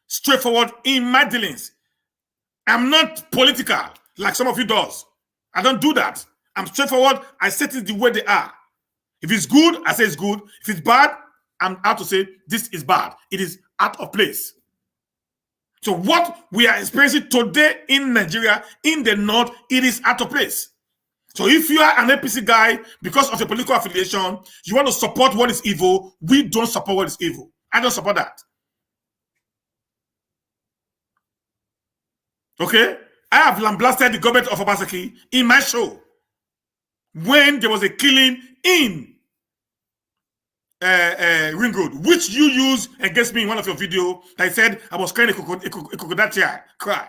straightforward in my dealings. I'm not political like some of you does. I don't do that. I'm straightforward. I set it the way they are. If it's good, I say it's good. If it's bad, I'm out to say this is bad. It is out of place. So what we are experiencing today in Nigeria, in the north, it is out of place. So if you are an APC guy, because of your political affiliation, you want to support what is evil, we don't support what is evil. I don't support that. Okay? I have lambasted the government of Obaseki in my show when there was a killing in Ring Road, which you used against me in one of your videos. I said I was crying a crocodile cry.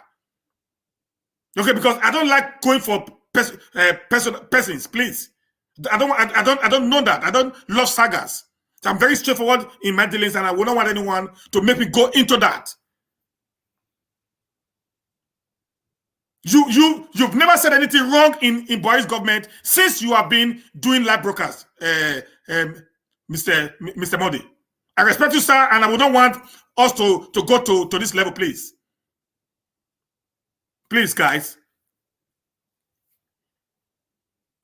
Okay, because I don't like going for persons, please. I don't know that. I don't love sagas. So I'm very straightforward in my dealings, and I would not want anyone to make me go into that. You've never said anything wrong in Buhari's government since you have been doing live broadcasts, Mr. Modi. I respect you, sir, and I would not want us to go to this level, please. Please, guys.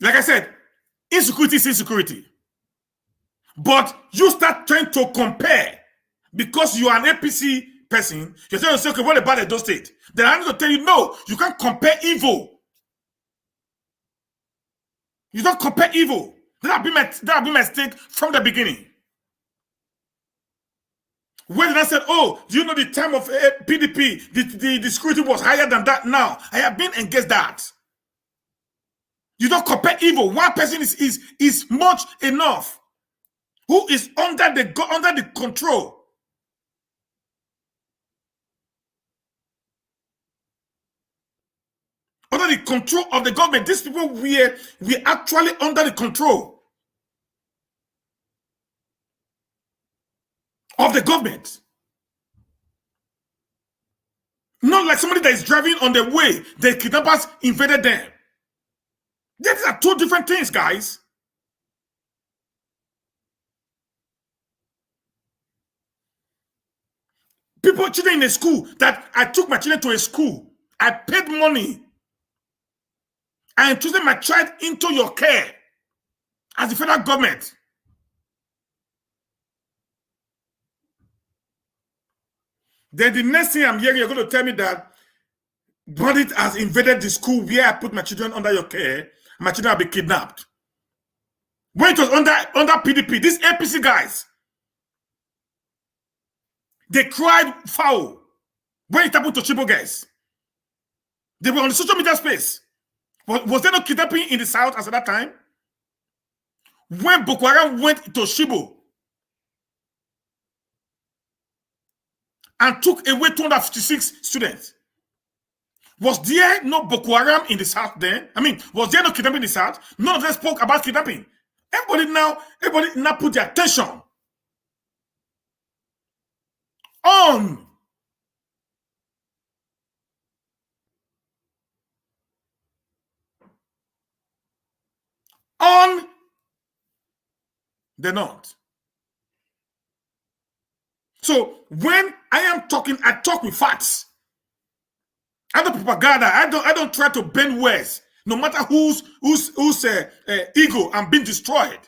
Like I said, insecurity is insecurity. But you start trying to compare because you are an APC person. You're trying to say, okay, what about Edo State? Then I need to tell you, no, you can't compare evil. You don't compare evil. That have been my mistake from the beginning. When I said, oh, do you know the time of PDP, the security was higher than that now? I have been against that. You don't compare evil. One person is much enough. Who is under the control. Under the control of the government. These people, we're actually under the control of the government. Not like somebody that is driving on the way. The kidnappers invaded them. These are two different things, guys. Children in a school, that I took my children to a school. I paid money. I entrusted my child into your care as the federal government. Then the next thing I'm hearing, you're going to tell me that bandit has invaded the school where I put my children under your care. My children have been kidnapped. When it was under PDP, these APC guys, They cried foul when it happened to Chibo guys. They were on the social media space. Was there no kidnapping in the south as at that time? When Boko Haram went to Shibo and took away 256 students, was there no Boko Haram in the south then? I mean, was there no kidnapping in the south? None of them spoke about kidnapping. Everybody now put their attention on the north. So when I am talking, I talk with facts. I don't propaganda. I don't try to bend words, no matter whose ego I'm being destroyed.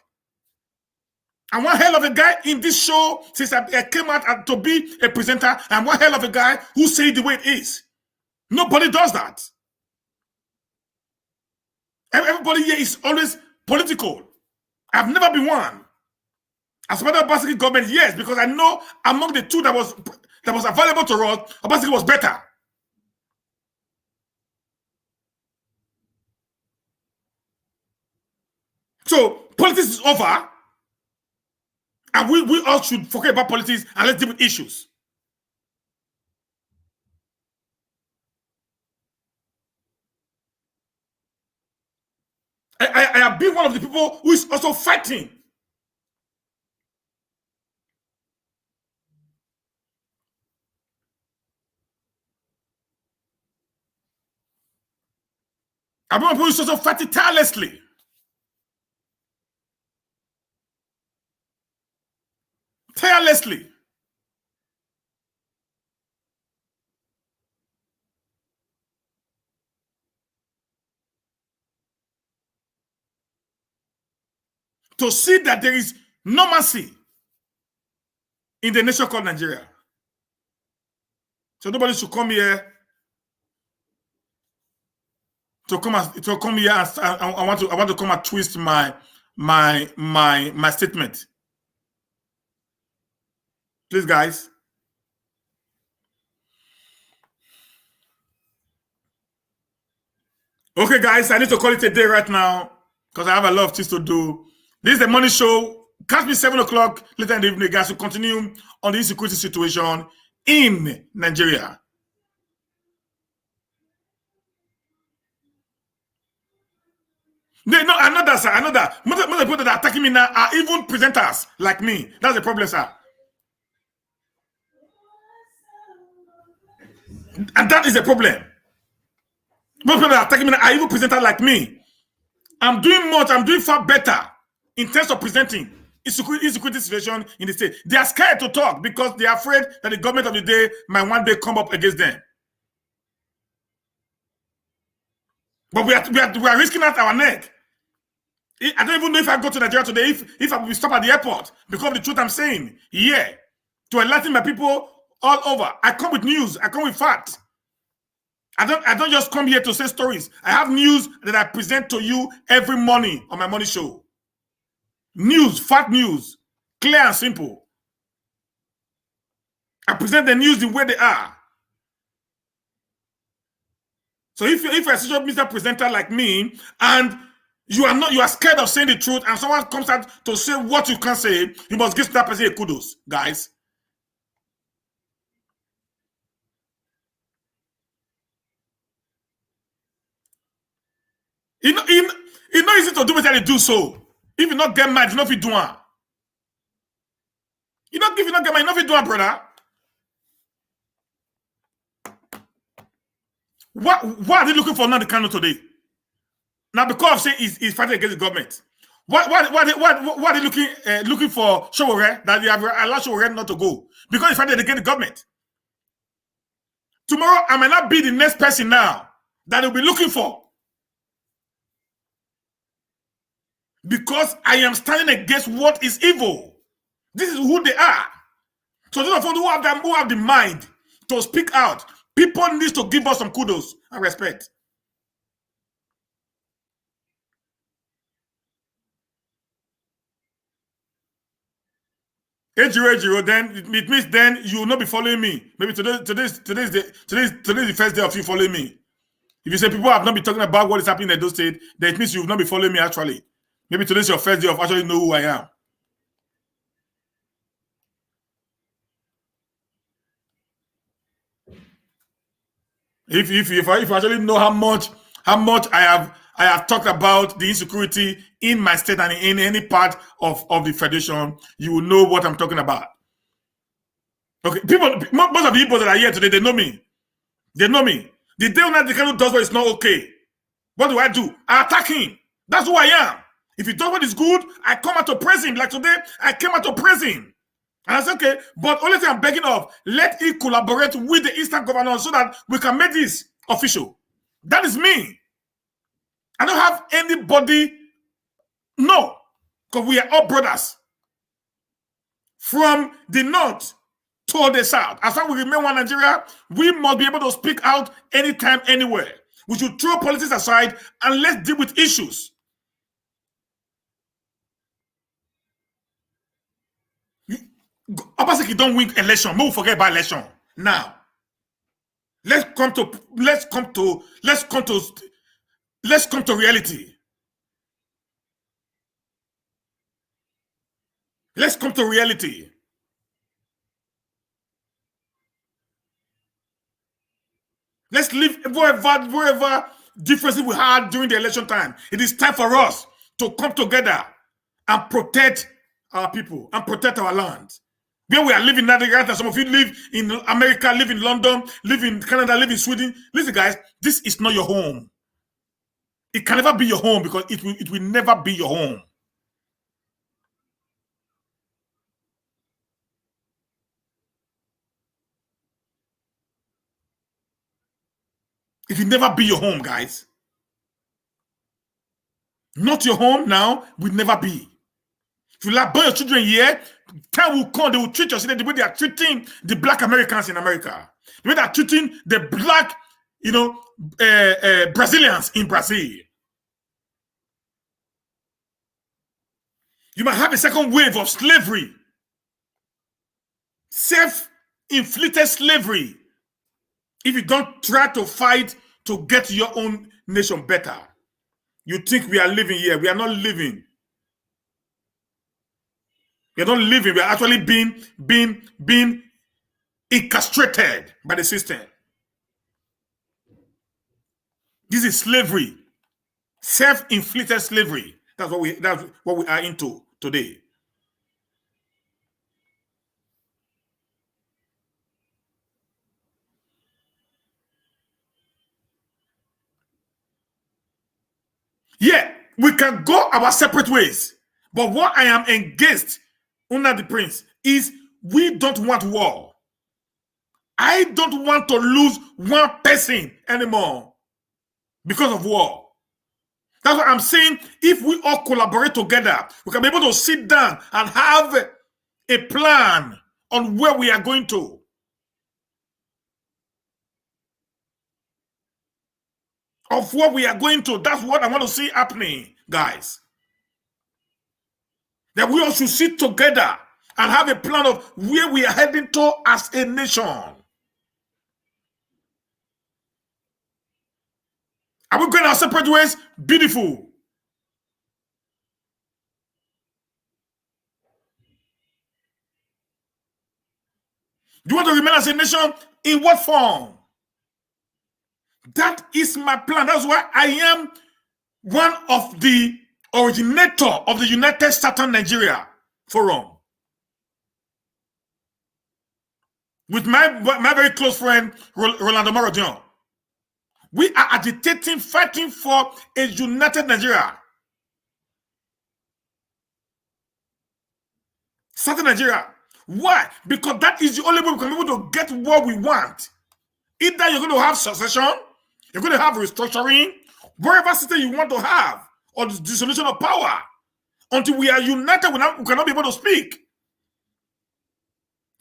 I'm one hell of a guy in this show since I came out to be a presenter. I'm one hell of a guy who say it the way it is. Nobody does that. Everybody here is always political. I've never been one. As part of Obaseki government, yes, because I know among the two that was available to us, Obaseki was better. So politics is over, and we all should forget about politics and let's deal with issues. I have been one of the people who is also fighting I've been one of the people who is also fighting tirelessly. To see that there is normalcy in the nation called Nigeria. So nobody should come here to come here and I want to come and twist my statement. Please, guys. Okay, guys, I need to call it a day right now because I have a lot of things to do. This is the morning show. Catch me 7 o'clock later in the evening, guys, to continue on the insecurity situation in Nigeria. No, another, sir, another. Most of the people that are attacking me now are even presenters like me. That's the problem, sir. And that is the problem. Most people that are attacking me now are even presenters like me. I'm doing far better in terms of presenting insecurity situation in the state. They are scared to talk because they are afraid that the government of the day might one day come up against them. But we are risking out our neck. I don't even know if I go to Nigeria today, if I will stop at the airport because of the truth I'm saying. Yeah. To enlighten my people all over. I come with news. I come with facts. I don't just come here to say stories. I have news that I present to you every morning on my morning show. News, fact news, clear and simple. I present the news the way they are. So if you're a social media presenter like me and you are scared of saying the truth and someone comes out to say what you can't say, you must give that person a kudos, guys. It's not easy to do what they do so. If you not get mad, you not be doing. If you not get mad, you not be doing, brother. What are they looking for Nnamdi Kanu today? Now, because of saying he's fighting against the government. What are they looking for Sowore, that they have allowed Sowore not to go? Because he's fighting against the government. Tomorrow, I might not be the next person now that they'll be looking for. Because I am standing against what is evil. This is who they are. So those of us who have the mind to speak out, people need to give us some kudos and respect. Ejiro, then it means then you will not be following me. Maybe today's the first day of you following me. If you say people have not been talking about what is happening in Edo State, then it means you will not be following me actually. Maybe today's your first day of actually know who I am. If you actually know how much I have talked about the insecurity in my state and in any part of the federation, you will know what I'm talking about. Okay, most of the people that are here today, they know me. They know me. The day Nnamdi Kanu does what is not okay, what do? I attack him. That's who I am. If he does what is good, I come out to praise him. Like today, I came out to praise him. And I said, okay, but only thing I'm begging of, let it collaborate with the Eastern governor so that we can make this official. That is me. I don't have anybody, no, because we are all brothers. From the north to the south. As long as we remain one Nigeria, we must be able to speak out anytime, anywhere. We should throw politics aside and let's deal with issues. Obaseki don't win election. We'll forget about election. Now, let's come to reality. Let's come to reality. Let's leave wherever differences we had during the election time. It is time for us to come together and protect our people and protect our land. Where we are living now, some of you live in America, live in London, live in Canada, live in Sweden. Listen, guys, this is not your home. It can never be your home because it will never be your home. It will never be your home, guys. Not your home now will never be. If you like burn your children here, time will come, they will treat your children the way they are treating the black Americans in America. The way they are treating the black, Brazilians in Brazil. You might have a second wave of slavery. Self-inflicted slavery. If you don't try to fight to get your own nation better. You think we are living here. We are not living. We are not living. We are actually being incastrated by the system. This is slavery. Self-inflicted slavery. That's what we are into today. Yeah, we can go our separate ways. But what I am engaged under the prince is we don't want war. I don't want to lose one person anymore because of war. That's what I'm saying. If we all collaborate together, we can be able to sit down and have a plan on where we are going to. Of what we are going to. That's what I want to see happening, guys. That we all should sit together and have a plan of where we are heading to as a nation. Are we going our separate ways? Beautiful. Do you want to remain as a nation? In what form? That is my plan. That's why I am one of the originator of the United Southern Nigeria Forum. With my very close friend, Rolando Marodion. We are agitating, fighting for a united Nigeria. Southern Nigeria. Why? Because that is the only way we can be able to get what we want. Either you're going to have succession, you're going to have restructuring, wherever system you want to have, or the dissolution of power. Until we are united, we cannot be able to speak.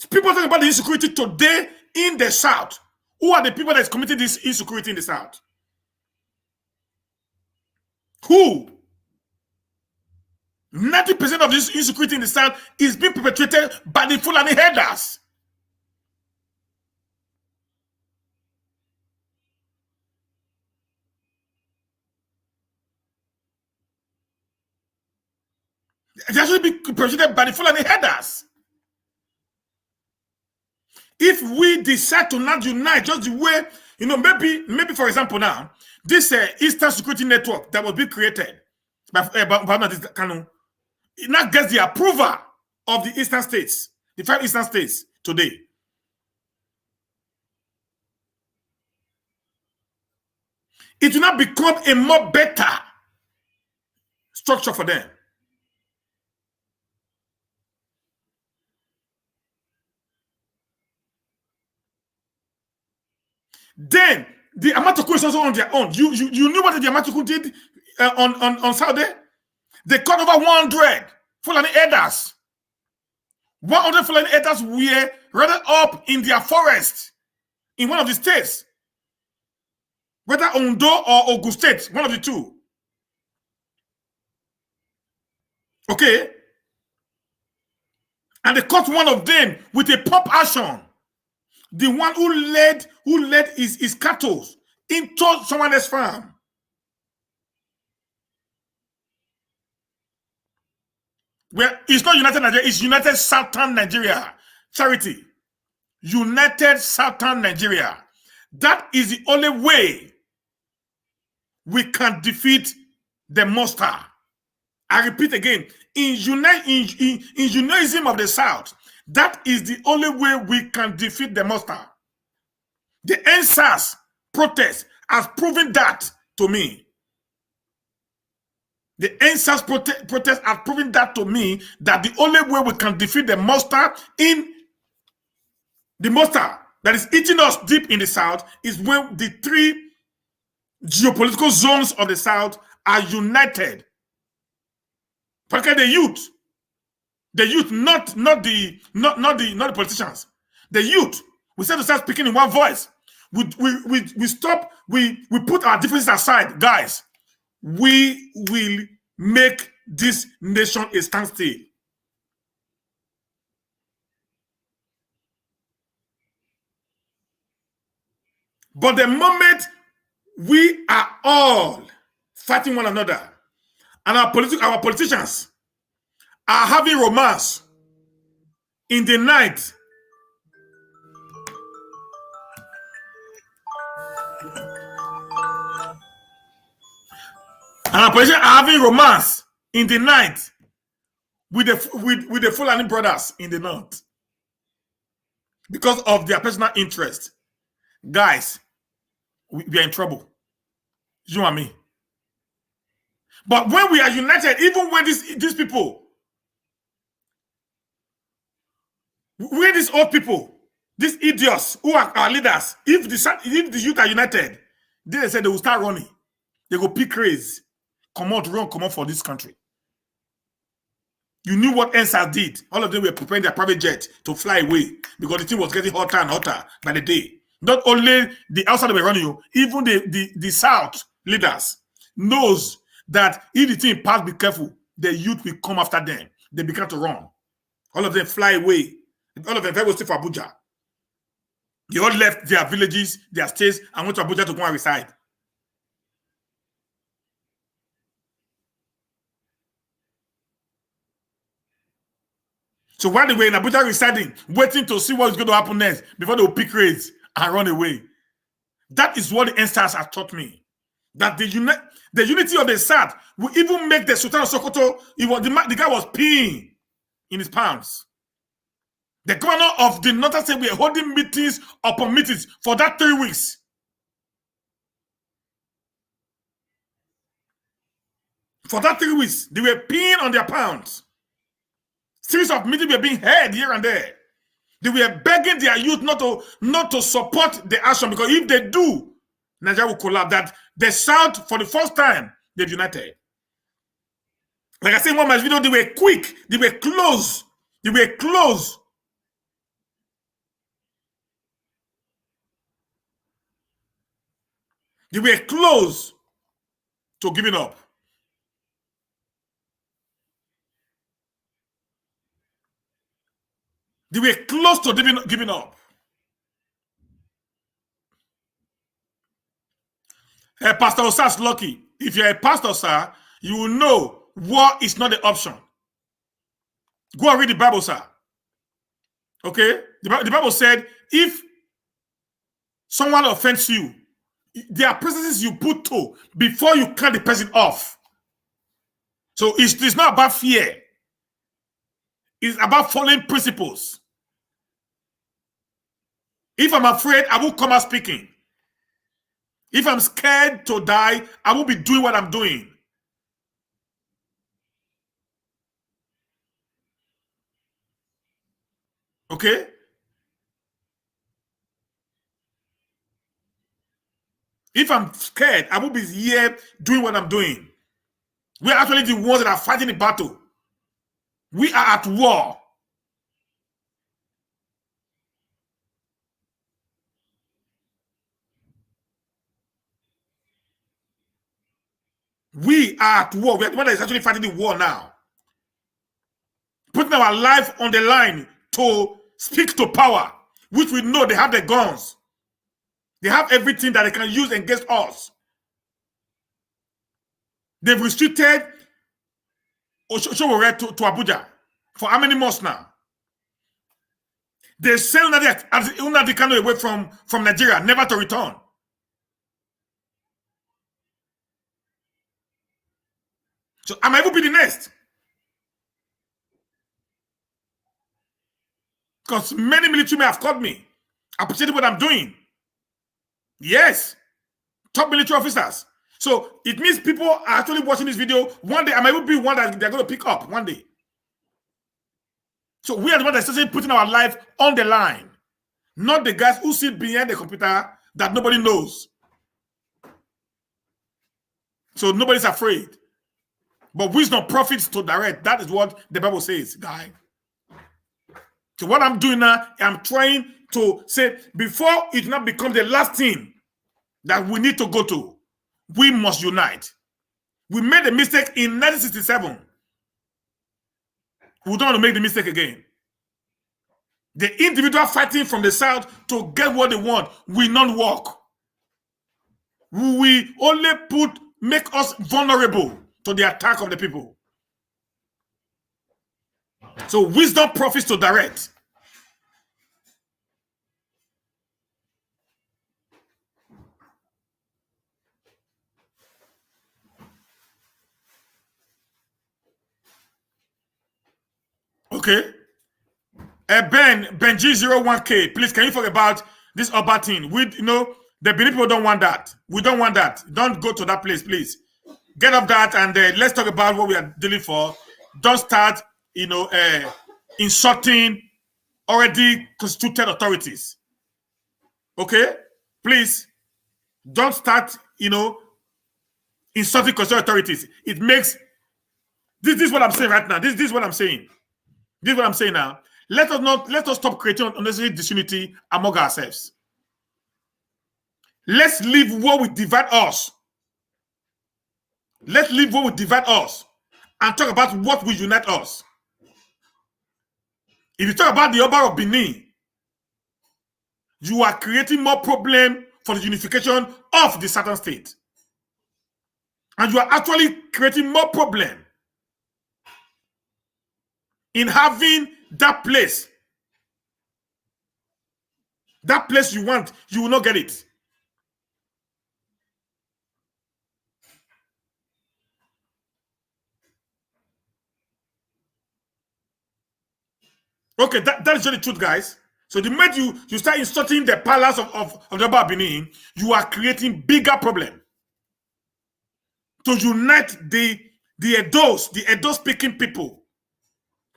People talking about the insecurity today in the South. Who are the people that is committing this insecurity in the South? Who? 90% of this insecurity in the South is being perpetrated by the Fulani herders. They should be perpetrated by the Fulani herders. If we decide to not unite, just the way, maybe for example now, this Eastern Security Network that was being created by Nnamdi Kanu, it now gets the approval of the Eastern states, the 5 Eastern states today. It will not become a more better structure for them. Then the Amatukun is also on their own. You knew what the Amatukun did on Saturday? They caught over 100 Fulani herders. 100 Fulani herders were rather up in their forest in one of the states, whether Ondo or Ogun State, one of the two. Okay, and they caught one of them with a pump action. The one who led his cattle into someone else's farm. Well, it's not United Nigeria, it's United Southern Nigeria. Charity. United Southern Nigeria. That is the only way we can defeat the monster. I repeat again, in unionism of the South, that is the only way we can defeat the monster. The NSAS protest has proven that to me. The NSAS protest has proven that to me, that the only way we can defeat the monster that is eating us deep in the South is when the 3 geopolitical zones of the South are united. Particularly the youth, not the politicians. The youth, we start to start speaking in one voice. We put our differences aside, guys. We will make this nation a standstill. But the moment we are all fighting one another, and our politicians are having romance in the night, and our politicians are having romance in the night with the Fulani brothers in the north because of their personal interest, guys, we are in trouble. You and me. But when we are united, even when these people, when these old people, these idiots who are our leaders, if the youth are united, they say they will start running. They go pick craze, come out for this country. You knew what NSAS did. All of them were preparing their private jet to fly away because the thing was getting hotter and hotter by the day. Not only the outside were running, even the South leaders knows that if the thing pass, be careful, the youth will come after them. They began to run. All of them fly away. All of them very stay for Abuja. They all left their villages, their states, and went to Abuja to go and reside. So while they were in Abuja residing, waiting to see what's going to happen next before they will pick raids and run away. That is what the NSAS has taught me. That the unity of the South will even make the Sultan of Sokoto, the guy was peeing in his palms. The governor of the Northern State were holding meetings upon meetings for that 3 weeks. For that 3 weeks, they were peeing on their palms. Series of meetings were being held here and there. They were begging their youth not to support the action, because if they do, Nigeria will collapse. That the South, for the first time, they've united. Like I said in one of my videos, they were quick, they were close, they were close. They were close to giving up. They were close to giving up. Pastor Osar's lucky. If you're a pastor, sir, you will know war is not the option. Go and read the Bible, sir. Okay? The Bible said, if someone offends you, there are processes you put to before you cut the person off. So it's not about fear. It's about following principles. If I'm afraid, I won't come out speaking. If I'm scared to die, I won't be doing what I'm doing. Okay? If I'm scared, I won't be here doing what I'm doing. We're actually the ones that are fighting the battle. We are at war. We are at war. We are the one that is actually fighting the war now. Putting our life on the line to speak to power, which we know they have the guns. They have everything that they can use against us. They've restricted Oshowore to Abuja for how many months now? They sent Nnamdi Kanu away from Nigeria, never to return. So I might even be the next. Because many military men have called me, appreciating what I'm doing. Yes. Top military officers. So it means people are actually watching this video. One day, I might even be one that they're going to pick up one day. So we are the ones that's essentially putting our life on the line. Not the guys who sit behind the computer that nobody knows. So nobody's afraid. But wisdom profits to direct. That is what the Bible says, guy. So what I'm doing now, I'm trying to say, before it not becomes the last thing that we need to go to, we must unite. We made a mistake in 1967. We don't want to make the mistake again. The individual fighting from the south to get what they want will not work. We only make us vulnerable to the attack of the people. So wisdom profits to direct. Okay. Benji01K, please, can you talk about this Oba thing? The Benin people don't want that. We don't want that. Don't go to that place, please. Get off that and let's talk about what we are dealing for. Don't start, insulting already constituted authorities. Okay? Please, don't start, insulting constituted authorities. It makes, this is what I'm saying right now. This is what I'm saying. This is what I'm saying now. Let us stop creating unnecessary disunity among ourselves. Let's leave what will divide us. Let's leave what will divide us and talk about what will unite us. If you talk about the Oba of Benin, you are creating more problem for the unification of the southern state. And you are actually creating more problem in having that place you want, you will not get it. Okay, that is just the truth, guys. So the moment you start insulting the palace of the Oba Benin, you are creating bigger problem. To unite the Edo speaking people,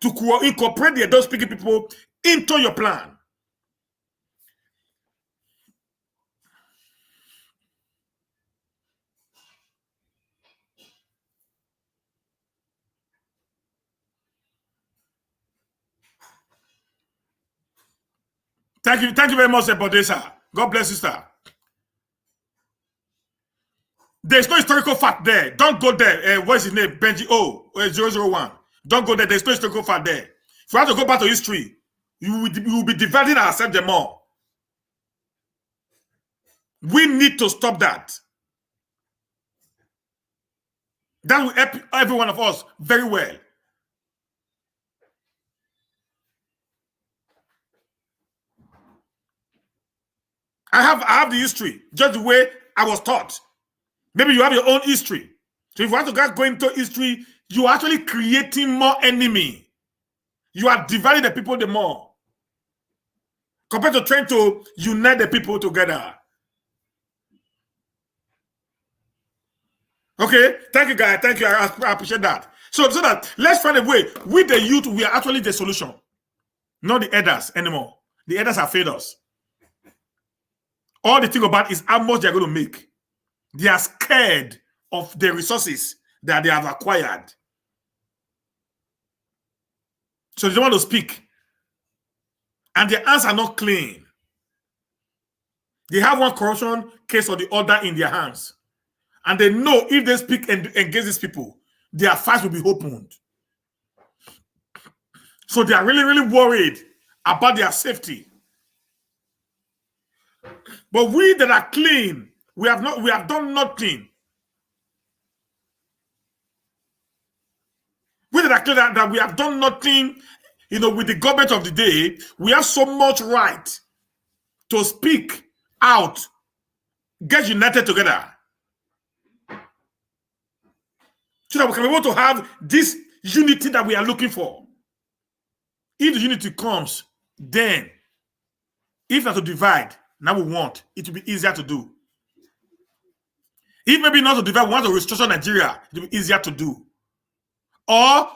to incorporate the Edo speaking people into your plan. Thank you very much, Bodesa. God bless you, sir. There's no historical fact there. Don't go there. What's his name? Benji 001. Don't go there. There's no historical fact there. If you have to go back to history, You will be dividing ourselves the more. We need to stop that. That will help every one of us very well. I have the history, just the way I was taught. Maybe you have your own history. So if you want to go into history, you are actually creating more enemy. You are dividing the people the more. Compared to trying to unite the people together. Okay, thank you, guys. Thank you. I appreciate that. So that let's find a way. With the youth, we are actually the solution, not the elders anymore. The elders have failed us. All they think about is how much they're going to make. They are scared of the resources that they have acquired. So they don't want to speak. And their hands are not clean. They have one corruption case or the other in their hands. And they know if they speak and engage these people, their files will be opened. So they are really, really worried about their safety. But we that are clean, we have done nothing. We that are clean, that we have done nothing, with the government of the day, we have so much right to speak out, get united together, so that we can be able to have this unity that we are looking for. If the unity comes, then, if not to divide, now we want, it will be easier to do. If maybe not to divide, we want to restructure Nigeria, it will be easier to do. Or,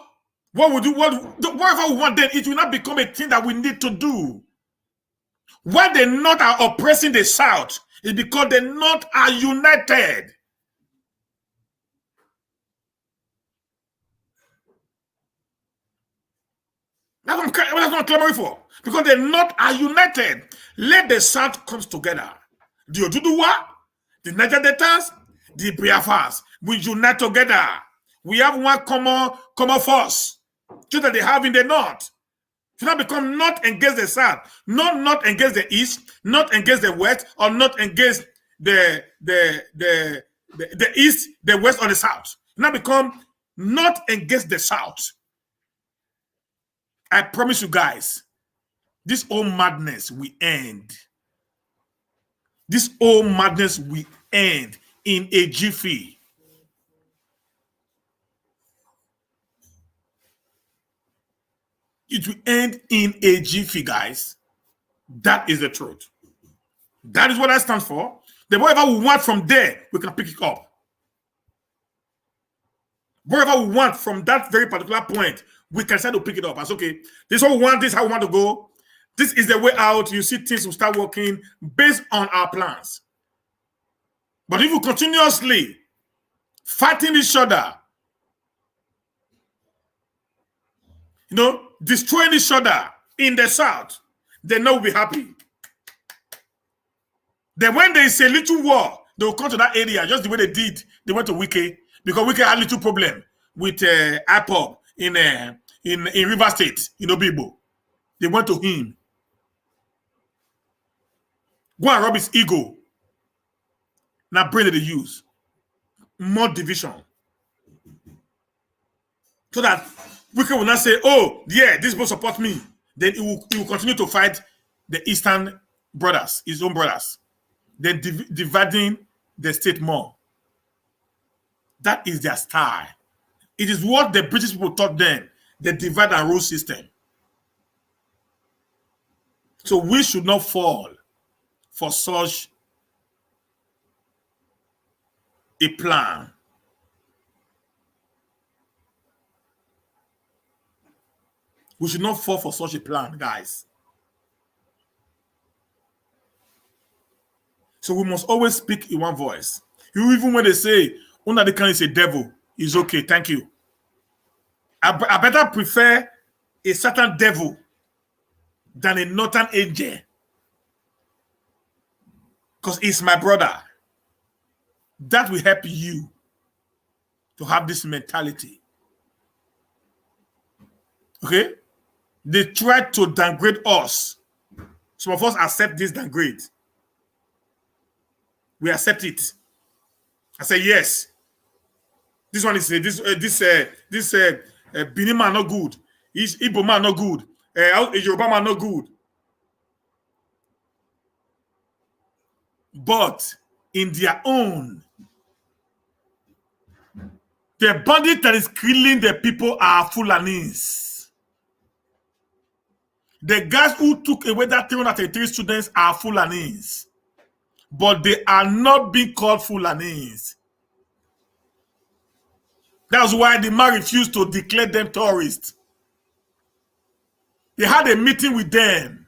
what we do, whatever we want, then it will not become a thing that we need to do. Why the North are oppressing the South is because the North are united. That's what I'm clamoring for. Because the North are united. Let the South come together. The Oduduwa, the Niger Deltas, the Biafras, we unite together. We have one common force. Just that they have in the North. Should not become not against the South, not against the East, not against the West, or not against the East, the West, or the South. Now become not against the South. I promise you guys, this old madness will end. This old madness will end in a jiffy. It will end in a jiffy, guys. That is the truth. That is what I stand for. Then whatever we want from there, we can pick it up. Whatever we want from that very particular point, we can start to pick it up. As okay, this is what we want, this is how we want to go. This is the way out. You see things will start working based on our plans. But if we continuously fighting each other, destroying each other in the South, then no will be happy. Then when there is a little war, they will come to that area just the way they did. They went to Wike because Wike had a little problem with IPOB in River State, in Obibo. They went to him. Go and rub his ego. Now bring the use. More division. So that Wike will not say, oh, yeah, this will support me. Then he will continue to fight the Eastern brothers, his own brothers. Then dividing the state more. That is their style. It is what the British people taught them, the divide and rule system. So we should not fall for such a plan. We should not fall for such a plan, guys. So we must always speak in one voice. Even when they say, Nnamdi Kanu is a devil, it's okay, thank you. I better prefer a certain devil than a northern angel. Because he's my brother. That will help you to have this mentality. Okay? They tried to downgrade us. Some of us accept this downgrade. We accept it. I say yes. This one is this Benin man not good. Igbo man not good. Yoruba man not good. But in their own, the bandit that is killing the people are Fulanis. The guys who took away that 333 students are Fulanis. But they are not being called Fulanis. That's why the man refused to declare them terrorists. They had a meeting with them.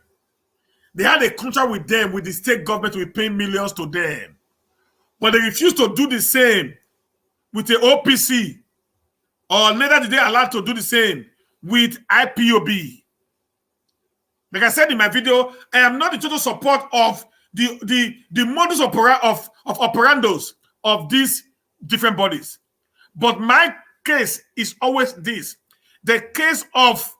They had a contract with them, with the state government, we pay millions to them. But they refused to do the same with the OPC. Or neither did they allow to do the same with IPOB. Like I said in my video, I am not in total support of the modus operandos of these different bodies. But my case is always this. The case of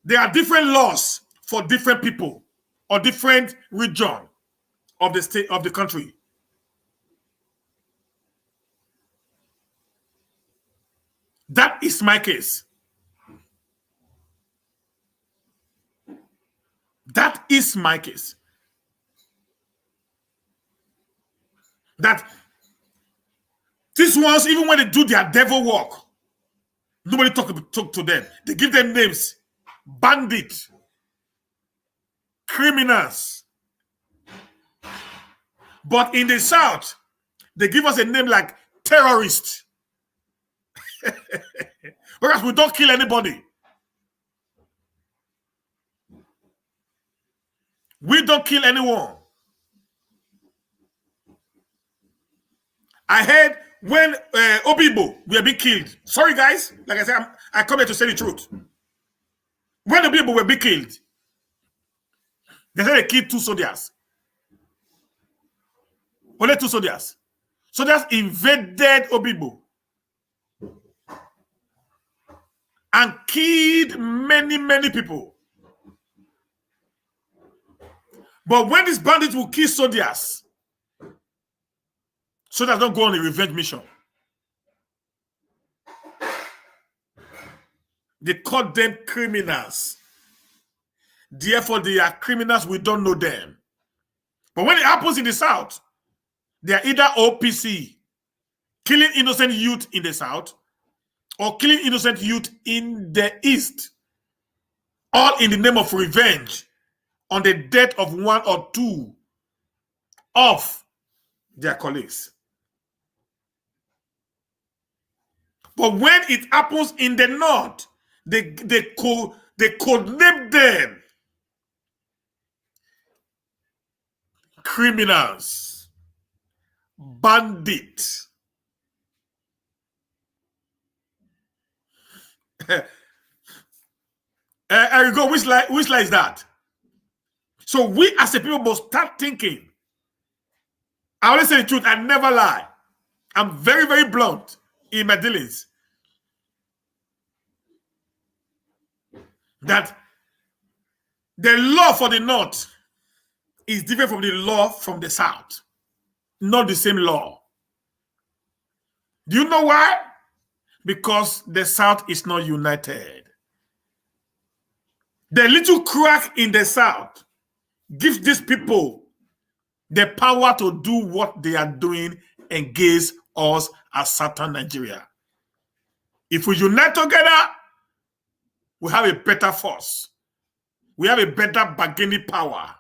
there are different laws for different people or different region of the state of the country. That is my case. That is my case. That these ones, even when they do their devil work, nobody talk to them. They give them names. Bandit. Criminals. But in the South, they give us a name like terrorist. Whereas we don't kill anybody. We don't kill anyone. I heard when Obibo were being killed. Sorry, guys. Like I said, I come here to say the truth. When Obibo were being killed, they said they killed 2 soldiers. Only 2 soldiers. Soldiers invaded Obibo and killed many, many people. But when these bandits will kill soldiers, soldiers don't go on a revenge mission. They call them criminals. Therefore, they are criminals. We don't know them. But when it happens in the South, they are either OPC, killing innocent youth in the South, or killing innocent youth in the East, all in the name of revenge on the death of 1 or 2 of their colleagues. But when it happens in the North, they codename them criminals, bandits. Erigo, which lie is that? So we as a people must start thinking. I always say the truth, I never lie. I'm very, very blunt in my dealings. That the law for the North is different from the law from the South. Not the same law. Do you know why? Because the South is not united. The little crack in the South gives these people the power to do what they are doing against us as Southern Nigeria. If we unite together, we have a better force. We have a better bargaining power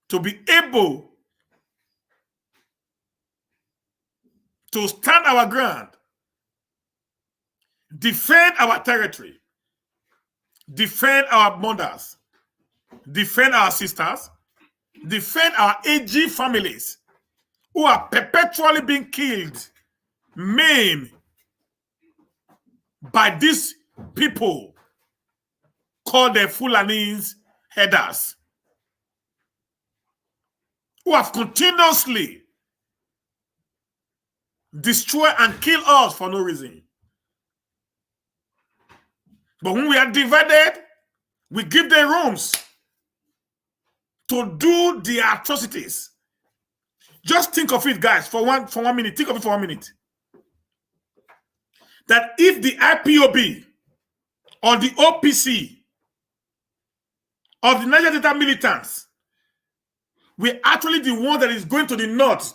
to be able to stand our ground, defend our territory, defend our mothers, defend our sisters, defend our aging families who are perpetually being killed, maimed by these people called the Fulanese headers, who have continuously destroyed and killed us for no reason. But when we are divided, we give them rooms to do the atrocities. Just think of it, guys, for one minute. Think of it for 1 minute. That if the IPOB or the OPC of the Niger Delta militants were actually the one that is going to the north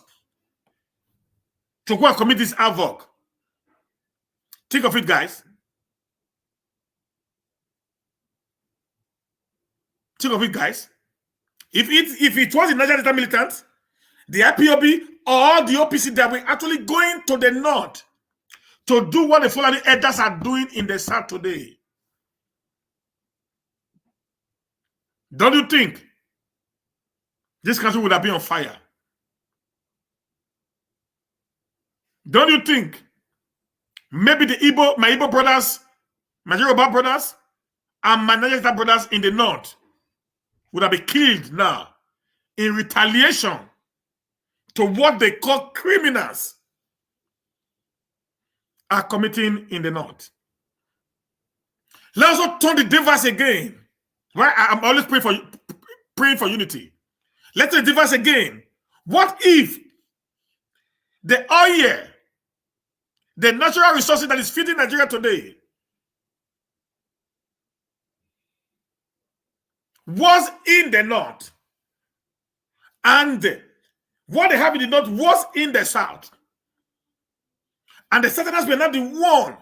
to go and commit this havoc. Think of it, guys. Think of it, guys. If it was the Niger Delta militants, the IPOB or the OPC that were actually going to the north to do what the Fulani elders are doing in the south today, don't you think this country would have been on fire? Don't you think maybe my Igbo brothers, my Yoruba brothers, and my Niger Delta brothers in the north would have been killed now in retaliation to what they call criminals are committing in the north? Let's also turn the device again. Right? I'm always praying for unity. Let's turn the device again. What if the oil, the natural resources that is feeding Nigeria today, was in the north, and what they have in the north was in the south, and the Southerners were not the one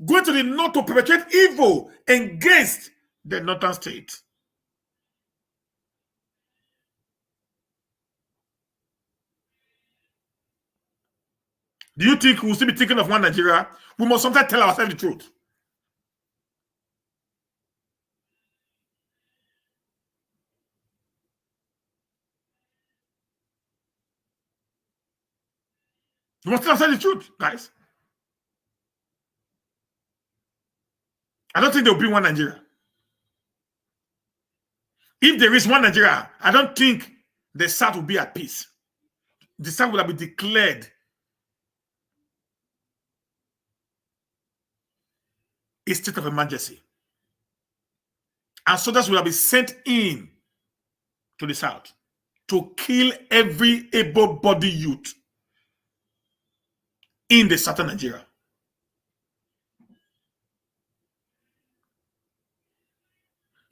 going to the north to perpetrate evil against the northern state? Do you think we'll still be thinking of one Nigeria? We must sometimes tell ourselves the truth. We must tell ourselves the truth, guys. I don't think there will be one Nigeria. If there is one Nigeria, I don't think the South will be at peace. The South will have been declared a state of emergency. And soldiers will have been sent in to the South to kill every able-bodied youth in the southern Nigeria.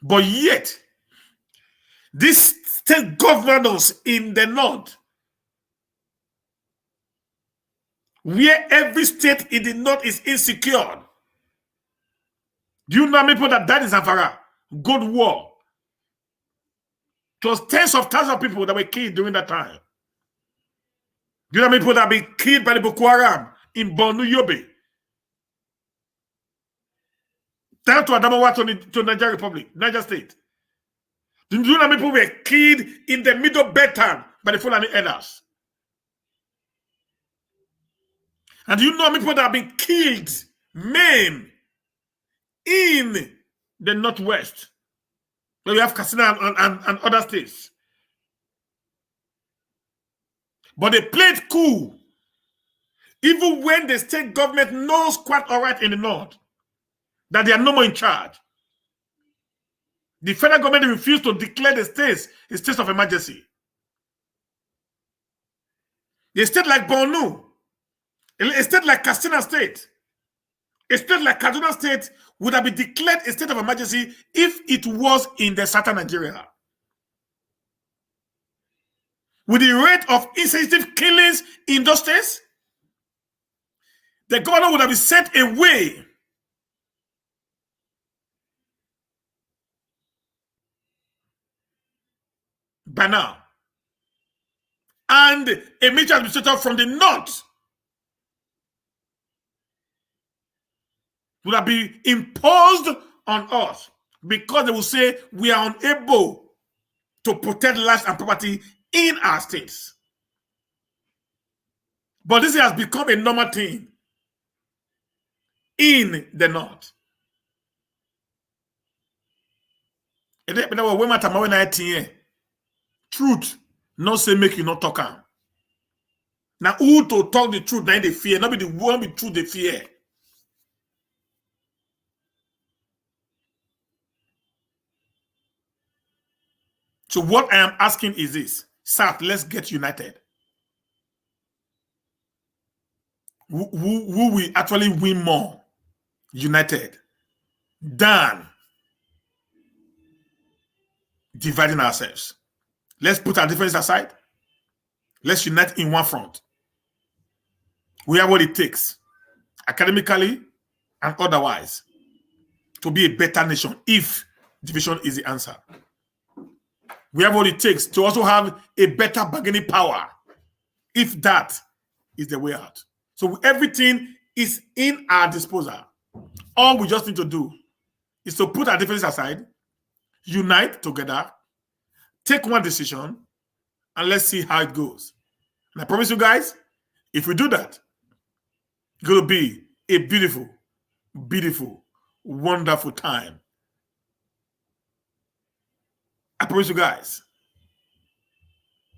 But yet, these state governors in the north, where every state in the north is insecure. Do you know how many people that died in Zamfara? Good war. It was tens of thousands of people that were killed during that time. Do you know how many people that have been killed by the Boko Haram in Borno, Yobe? Down to Adamawa to Niger Republic, Niger State. Do you know how many people were killed in the middle Betan by the Fulani elders? And do you know how many people that have been killed, maimed, in the northwest, where we have Katsina and other states? But they played cool, even when the state government knows quite all right in the north that they are no more in charge. The federal government refused to declare the states a state of emergency. A state like Borno, a state like Katsina State, a state like Kaduna State would have been declared a state of emergency if it was in the southern Nigeria. With the rate of insensitive killings in those states, the governor would have been sent away. By now. And a military administrator from the north would have been imposed on us because they will say we are unable to protect lives and property in our states. But this has become a normal thing in the north. Truth, not say make you not talk am. Now, who to talk the truth, now they fear. Not be the one with truth they fear. So what I am asking is this: South, let's get united. Who will actually win more united than dividing ourselves? Let's put our differences aside. Let's unite in one front. We have what it takes, academically and otherwise, to be a better nation if division is the answer. We have what it takes to also have a better bargaining power if that is the way out. So everything is in our disposal. All we just need to do is to put our differences aside, unite together, take one decision, and let's see how it goes. And I promise you guys, if we do that, it's going to be a beautiful, beautiful, wonderful time. I promise you guys,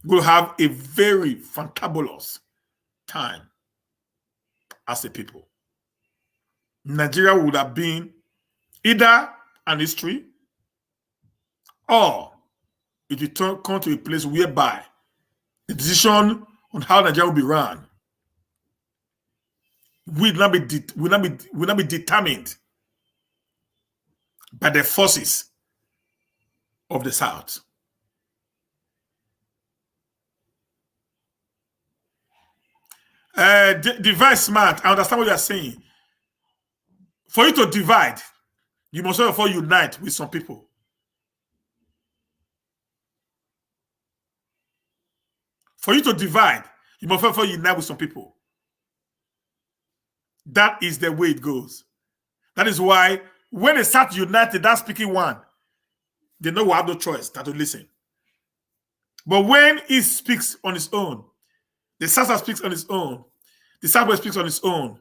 we'll have a very fantabulous time as a people. Nigeria would have been either an history or it will come to a place whereby the decision on how Nigeria will be run will not be determined by the forces of the South. Divide smart. I understand what you are saying. For you to divide, you must therefore unite with some people. For you to divide, you must therefore unite with some people. That is the way it goes. That is why when they start united, that speaking one, they know we have no choice than to listen. But when he speaks on his own, the South speaks on his own, the Southwest speaks on his own,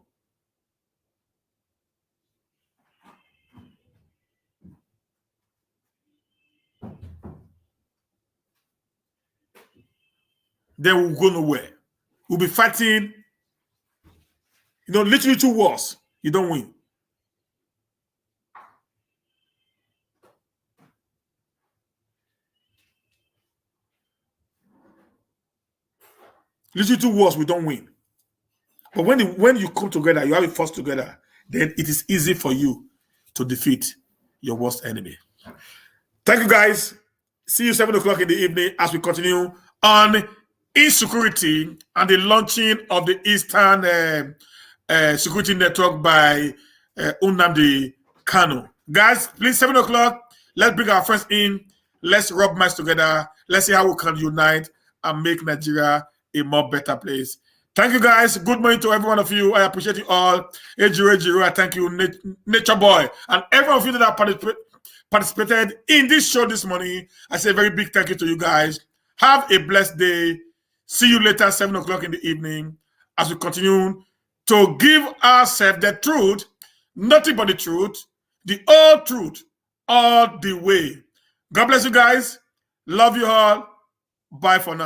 then we'll go nowhere. We'll be fighting, literally 2 wars. You don't win. Literally 2 wars, we don't win. But when you come together, you have a force together, then it is easy for you to defeat your worst enemy. Thank you, guys. See you 7 o'clock in the evening as we continue on insecurity and the launching of the Eastern Security Network by Nnamdi Kanu. Guys, please, 7 o'clock, let's bring our friends in. Let's rub minds together. Let's see how we can unite and make Nigeria a more better place. Thank you, guys. Good morning to every one of you. I appreciate you all. Ejiro, I thank you, Nature Boy, and every one of you that have participated in this show this morning. I say a very big thank you to you guys. Have a blessed day. See you later, 7 o'clock in the evening, as we continue to give ourselves the truth, nothing but the truth, the all truth, all the way. God bless you guys. Love you all. Bye for now.